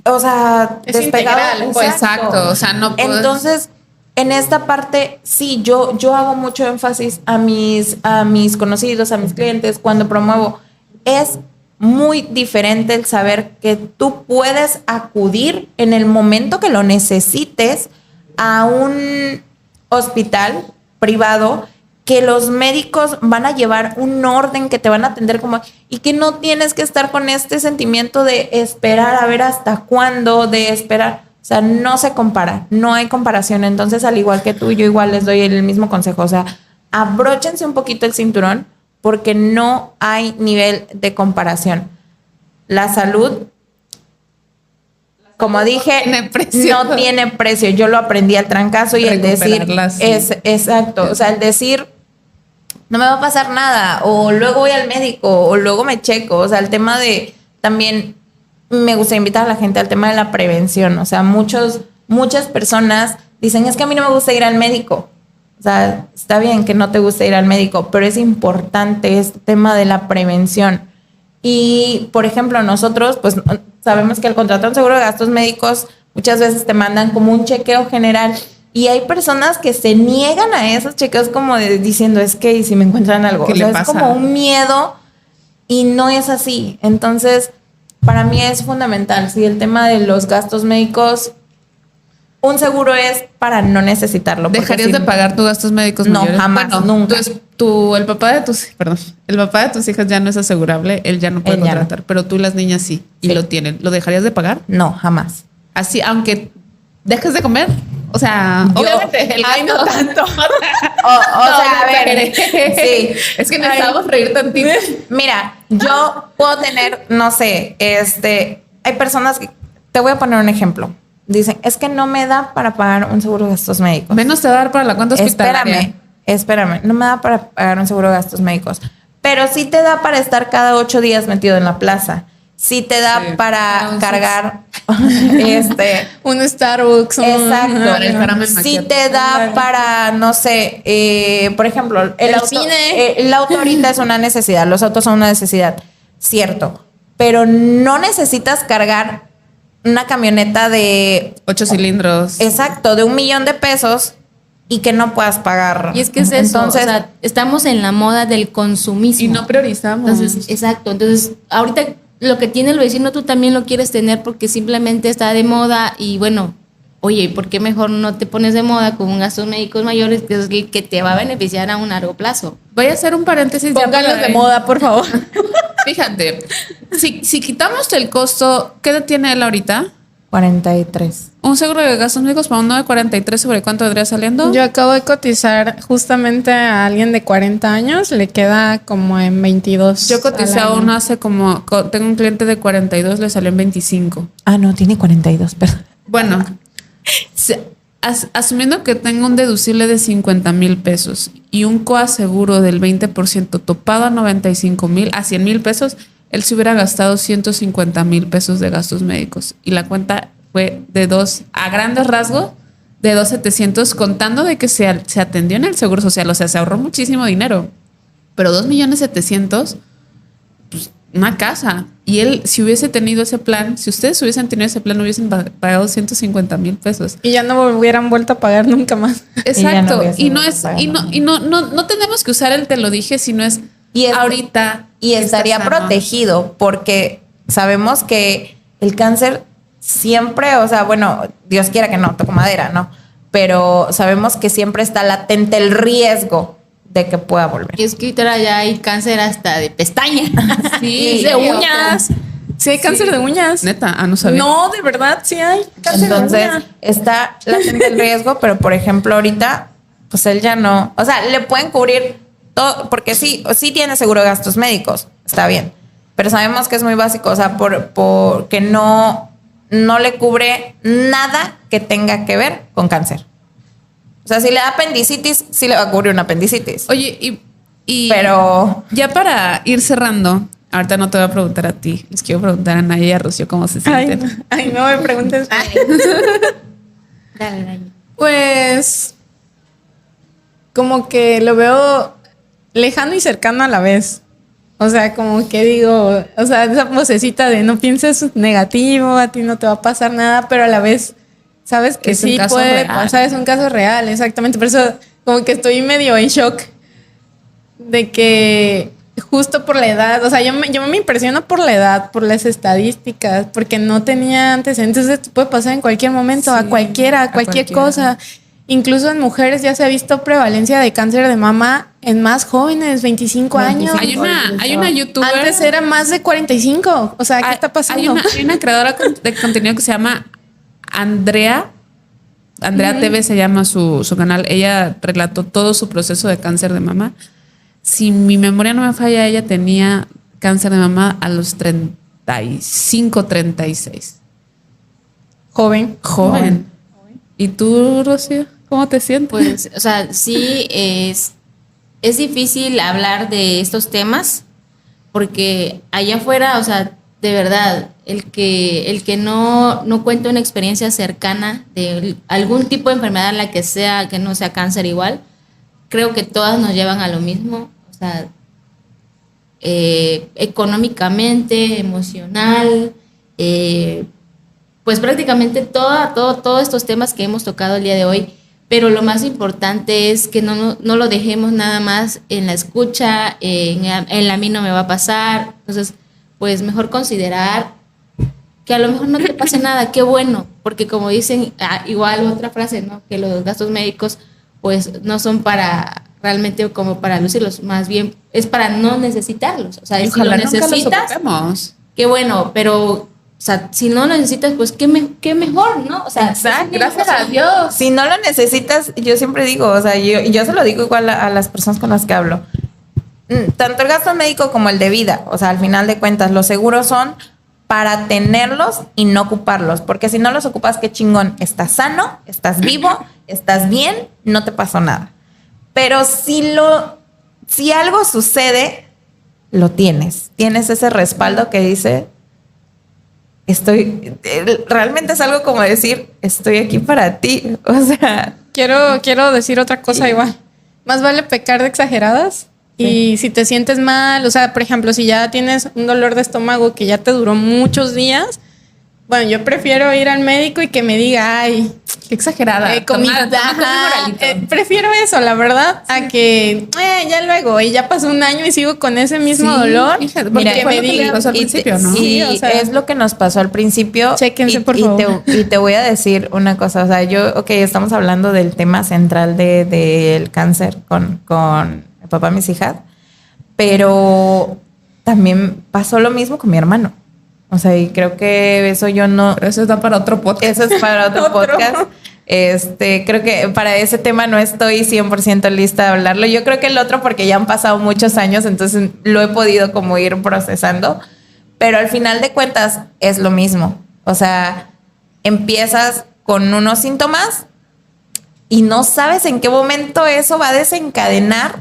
o sea, es despegado. integral, Exacto, o sea, no puedes. Entonces, en esta parte, sí, yo hago mucho énfasis a mis conocidos, a mis clientes cuando promuevo. Es muy diferente el saber que tú puedes acudir en el momento que lo necesites a un hospital privado, que los médicos van a llevar un orden, que te van a atender y que no tienes que estar con este sentimiento de esperar a ver hasta cuándo, de esperar. O sea, no se compara, no hay comparación. Entonces, al igual que tú, yo igual les doy el mismo consejo. O sea, abróchense un poquito el cinturón porque no hay nivel de comparación. La salud, como dije, no tiene precio. Yo lo aprendí al trancazo y el decir, sí. es exacto. O sea, el decir, no me va a pasar nada, o luego voy al médico, o luego me checo. O sea, el tema de también me gusta invitar a la gente al tema de la prevención. O sea, muchas personas dicen, es que a mí no me gusta ir al médico. O sea, está bien que no te guste ir al médico, pero es importante este tema de la prevención. Y, por ejemplo, nosotros, pues, sabemos que al contratar un seguro de gastos médicos, muchas veces te mandan como un chequeo general. Y hay personas que se niegan a esos chequeos como diciendo, es que, ¿y si me encuentran algo? ¿Qué O sea, le pasa? es como un miedo y no es así. Entonces, para mí es fundamental, sí, el tema de los gastos médicos. Un seguro es para no necesitarlo. ¿Dejarías de pagar tus gastos médicos No, mayores? jamás, nunca. El papá de tus hijas ya no es asegurable, él ya no puede Él ya contratar, pero tú y las niñas sí, y Sí. lo tienen. ¿Lo dejarías de pagar? No, jamás. Así, aunque dejes de comer. O sea, Yo- obviamente el Ay, gasto. no tanto. O No, sea, a ver, sí. Es que necesitamos reír tantito. Mira, yo puedo tener, no sé, hay personas que, te voy a poner un ejemplo. Dicen, es que no me da para pagar un seguro de gastos médicos. Menos te va a dar para la cuenta hospitalaria. Espérame, no me da para pagar un seguro de gastos médicos, pero sí te da para estar cada 8 días metido en la plaza. Sí te da Sí. para Entonces, cargar, Un Starbucks. exacto. Para el caramel Sí macchiato. te da para, no sé, por ejemplo, El auto, cine. el auto ahorita es una necesidad, los autos son una necesidad, cierto, pero no necesitas cargar una camioneta de 8 cilindros. exacto, de $1,000,000 y que no puedas pagar. Y es que es eso, Entonces, o sea, estamos en la moda del consumismo. Y no priorizamos. Entonces, exacto. Entonces, ahorita lo que tiene el vecino tú también lo quieres tener porque simplemente está de moda y bueno, oye, ¿por qué mejor no te pones de moda con un gastos médicos mayores que es el que te va a beneficiar a un largo plazo? Voy a hacer un paréntesis. ya Póngalos para- de moda, por favor. Fíjate, si quitamos el costo, ¿qué edad tiene él ahorita? 43. Un seguro de gastos médicos para uno de 43, ¿sobre cuánto vendría saliendo? Yo acabo de cotizar justamente a alguien de 40 años, le queda como en 22. Yo coticé al a año. uno tengo un cliente de 42, le salió en 25. Ah, no, tiene 42, perdón. Bueno, asumiendo que tengo un deducible de 50,000 pesos y un coaseguro del 20% topado a 95,000, a 100,000 pesos, él se hubiera gastado 150,000 pesos de gastos médicos. Y la cuenta fue a grandes rasgos, de 2,700, contando de que se atendió en el seguro social. O sea, se ahorró muchísimo dinero. Pero 2,700,000, pues, una casa. Y él, si hubiese tenido ese plan, si ustedes hubiesen tenido ese plan, hubiesen pagado 150,000 pesos. Y ya no hubieran vuelto a pagar nunca más. Exacto. hubiese Y no vuelto a es, pagar y no, nada. y no tenemos que usar el te lo dije, sino es Y ahorita. Y está estaría sano. protegido porque sabemos que el cáncer siempre, o sea, bueno, Dios quiera que no, toco madera, ¿no? Pero sabemos que siempre está latente el riesgo de que pueda volver. Y es que ahorita ya hay cáncer hasta de pestaña. Sí, de o sea, uñas. Sí hay cáncer de uñas. Neta, no sabía. No, de verdad, sí hay cáncer Entonces, de uña. está latente el riesgo, pero por ejemplo, ahorita, pues él ya no, o sea, le pueden cubrir todo, porque sí tiene seguro de gastos médicos, está bien, pero sabemos que es muy básico, o sea, porque no le cubre nada que tenga que ver con cáncer. O sea, si le da apendicitis, sí le va a cubrir una apendicitis. Oye, Pero ya para ir cerrando, ahorita no te voy a preguntar a ti, les quiero preguntar a Naya y a Rocío cómo se sienten. Ay, no me preguntes. Dale, dale. Pues como que lo veo lejano y cercano a la vez. O sea, como que digo, esa vocecita de no pienses negativo, a ti no te va a pasar nada, pero a la vez sabes que Es un sí caso puede real. pasar, es un caso real, exactamente. Por eso como que estoy medio en shock de que justo por la edad, o sea, yo me impresiono por la edad, por las estadísticas, porque no tenía antecedentes. Esto puede pasar en cualquier momento, Sí, a cualquiera, a cualquier cualquiera. cosa. Incluso en mujeres ya se ha visto prevalencia de cáncer de mama en más jóvenes, 25 años. Hay una youtuber. Antes era más de 45. O sea, ¿qué está pasando? Hay una creadora de contenido que se llama Andrea. Andrea TV se llama su canal. Ella relató todo su proceso de cáncer de mama. Si mi memoria no me falla, ella tenía cáncer de mama a los 35, 36. Joven. Joven. ¿Y tú, Rocío? ¿Cómo te sientes? Pues, o sea, sí es difícil hablar de estos temas porque allá afuera, o sea, de verdad, el que no cuenta una experiencia cercana de algún tipo de enfermedad, la que sea, que no sea cáncer igual, creo que todas nos llevan a lo mismo, o sea, económicamente, emocional, pues prácticamente todos estos temas que hemos tocado el día de hoy, pero lo más importante es que no lo dejemos nada más en la escucha, en la a mí no me va a pasar. Entonces, pues mejor considerar que a lo mejor no te pase nada, qué bueno, porque como dicen, igual otra frase, ¿no? Que los gastos médicos pues no son para realmente como para lucirlos, más bien es para no necesitarlos. O sea, si lo necesitas, qué bueno, pero o sea, si no lo necesitas, pues qué mejor, ¿no? O sea, Exacto. Gracias a Dios. Si no lo necesitas, yo siempre digo, o sea, yo se lo digo igual a las personas con las que hablo. Tanto el gasto médico como el de vida, o sea, al final de cuentas, los seguros son para tenerlos y no ocuparlos, porque si no los ocupas, qué chingón, estás sano, estás vivo, estás bien, no te pasó nada. Pero si algo sucede, lo tienes ese respaldo que dice, realmente es algo como decir, estoy aquí para ti, o sea. Quiero decir otra cosa igual. Más vale pecar de exageradas. Sí. Y si te sientes mal, o sea, por ejemplo, si ya tienes un dolor de estómago que ya te duró muchos días, bueno, yo prefiero ir al médico y que me diga, ay, qué exagerada. Prefiero eso, la verdad, a que ya luego, y ya pasó un año y sigo con ese mismo dolor. Mira, fue lo que le pasó al principio, ¿no? Sí, o sea, es lo que nos pasó al principio. Chéquense, por favor. Y te voy a decir una cosa, o sea, estamos hablando del tema central del cáncer con el papá de mis hijas, pero también pasó lo mismo con mi hermano. O sea, y creo que eso Pero eso está para otro podcast. Eso es para otro podcast. Creo que para ese tema no estoy 100% lista de hablarlo. Yo creo que el otro porque ya han pasado muchos años, entonces lo he podido como ir procesando. Pero al final de cuentas es lo mismo. O sea, empiezas con unos síntomas y no sabes en qué momento eso va a desencadenar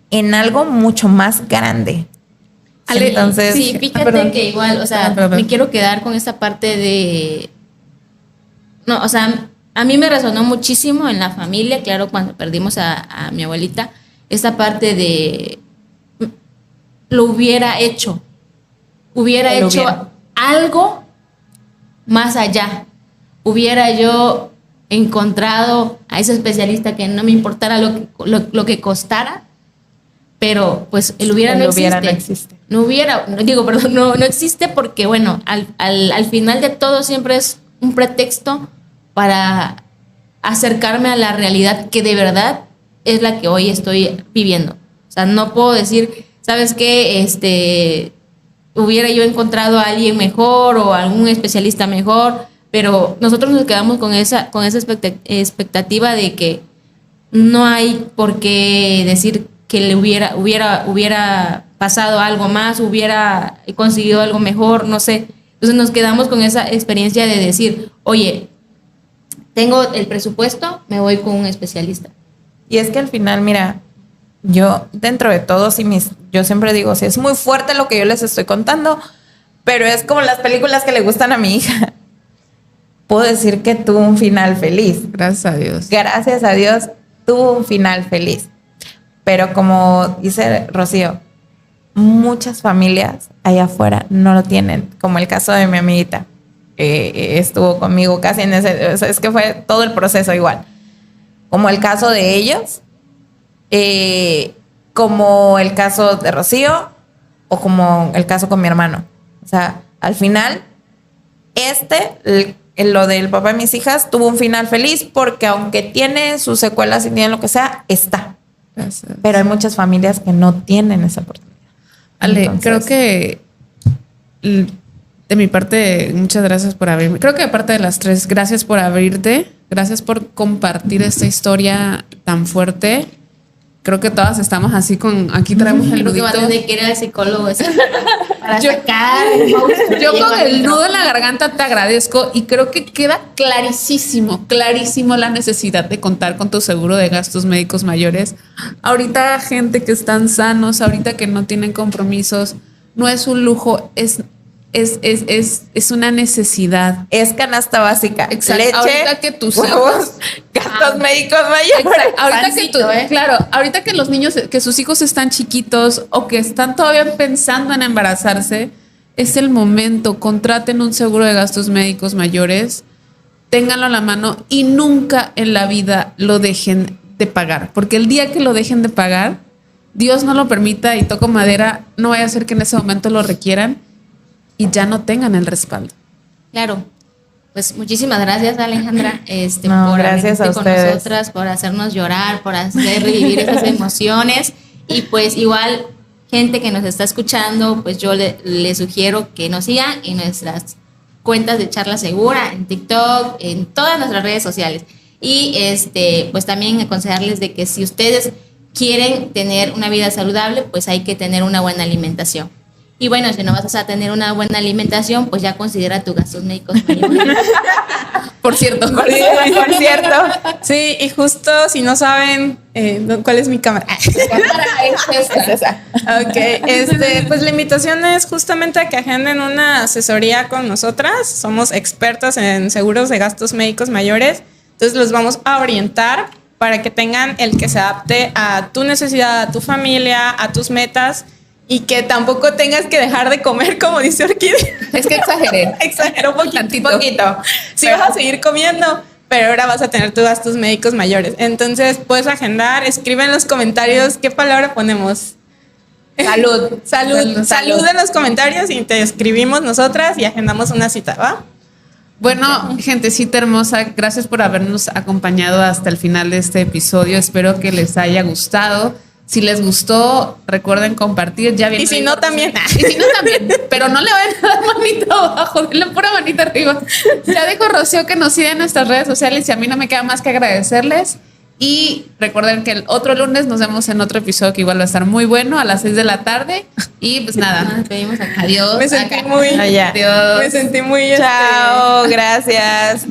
en algo mucho más grande. Entonces, sí, fíjate que igual, o sea, me quiero quedar con esta parte de... No, o sea, a mí me resonó muchísimo en la familia, claro, cuando perdimos a mi abuelita, esta parte de... Lo hubiera hecho algo más allá. Hubiera yo encontrado a ese especialista que no me importara lo que costara, pero pues no existe. No existe porque, bueno, al final de todo siempre es un pretexto para acercarme a la realidad que de verdad es la que hoy estoy viviendo. O sea, no puedo decir, ¿sabes qué? Hubiera yo encontrado a alguien mejor o algún especialista mejor, pero nosotros nos quedamos con esa expectativa de que no hay por qué decir que le hubiera pasado algo más, hubiera conseguido algo mejor, no sé. Entonces nos quedamos con esa experiencia de decir, oye, tengo el presupuesto, me voy con un especialista. Y es que al final, mira, yo dentro de todo, yo siempre digo, sí, es muy fuerte lo que yo les estoy contando, pero es como las películas que le gustan a mi hija. Puedo decir que tuvo un final feliz. Gracias a Dios. Gracias a Dios, tuvo un final feliz. Pero como dice Rocío, muchas familias allá afuera no lo tienen, como el caso de mi amiguita. estuvo conmigo casi en ese, o sea, es que fue todo el proceso igual. Como el caso de ellos, como el caso de Rocío o como el caso con mi hermano. O sea, al final, lo del papá de mis hijas tuvo un final feliz porque aunque tiene sus secuelas y tiene lo que sea, está. Gracias. Pero hay muchas familias que no tienen esa oportunidad. Ale, Entonces, creo que de mi parte, muchas gracias por abrirme. Creo que de parte de las tres, gracias por abrirte, gracias por compartir esta historia tan fuerte. Creo que todas estamos así aquí traemos el Creo que va a nudito. tener que ir al psicólogo para Yo- sacar. Yo con el nudo en la garganta te agradezco y creo que queda clarísimo la necesidad de contar con tu seguro de gastos médicos mayores. Ahorita gente que están sanos, ahorita que no tienen compromisos, no es un lujo, es una necesidad. es canasta básica. Exacto. Leche, Ahorita que tus huevos, gastos médicos mayores. Exacto. Pancito, Claro, ahorita que los niños, que sus hijos están chiquitos o que están todavía pensando en embarazarse, es el momento. Contraten un seguro de gastos médicos mayores, ténganlo a la mano y nunca en la vida lo dejen de pagar, porque el día que lo dejen de pagar, Dios no lo permita y toco madera, no vaya a ser que en ese momento lo requieran y ya no tengan el respaldo. Claro. Pues muchísimas gracias, Alejandra, No, por gracias abrirte a con ustedes. nosotras, por hacernos llorar, por hacer revivir esas emociones. Y pues igual, gente que nos está escuchando, pues yo le sugiero que nos sigan en nuestras cuentas de Charla Segura, en TikTok, en todas nuestras redes sociales. Y pues también aconsejarles de que si ustedes quieren tener una vida saludable, pues hay que tener una buena alimentación. Y bueno, si no vas a tener una buena alimentación, pues ya considera tus gastos médicos mayores. Por cierto, Por cierto. Sí, y justo si no saben cuál es mi cámara. es esa. Ok, pues la invitación es justamente a que agenden una asesoría con nosotras. Somos expertas en seguros de gastos médicos mayores. Entonces los vamos a orientar para que tengan el que se adapte a tu necesidad, a tu familia, a tus metas y que tampoco tengas que dejar de comer, como dice Orquídea. Es que exageré. Exageró un poquito. Tantito. Poquito. Sí vas a seguir comiendo, pero ahora vas a tener tus gastos médicos mayores. Entonces puedes agendar, escribe en los comentarios qué palabra ponemos. Salud. Salud en los comentarios y te escribimos nosotras y agendamos una cita, ¿va? Bueno, gentecita hermosa, gracias por habernos acompañado hasta el final de este episodio. Espero que les haya gustado. Si les gustó, recuerden compartir. Ya viene Y si no, también. Y si no, también. Pero no le vayan a dar manita abajo, denle pura manita arriba. Ya dijo Rocío que nos siga en nuestras redes sociales y a mí no me queda más que agradecerles. Y recuerden que el otro lunes nos vemos en otro episodio que igual va a estar muy bueno a las 6 de la tarde. Y pues nada. Nos despedimos acá. Adiós. Me sentí Acá. muy. Allá. Adiós. Me sentí muy. Chao, gracias.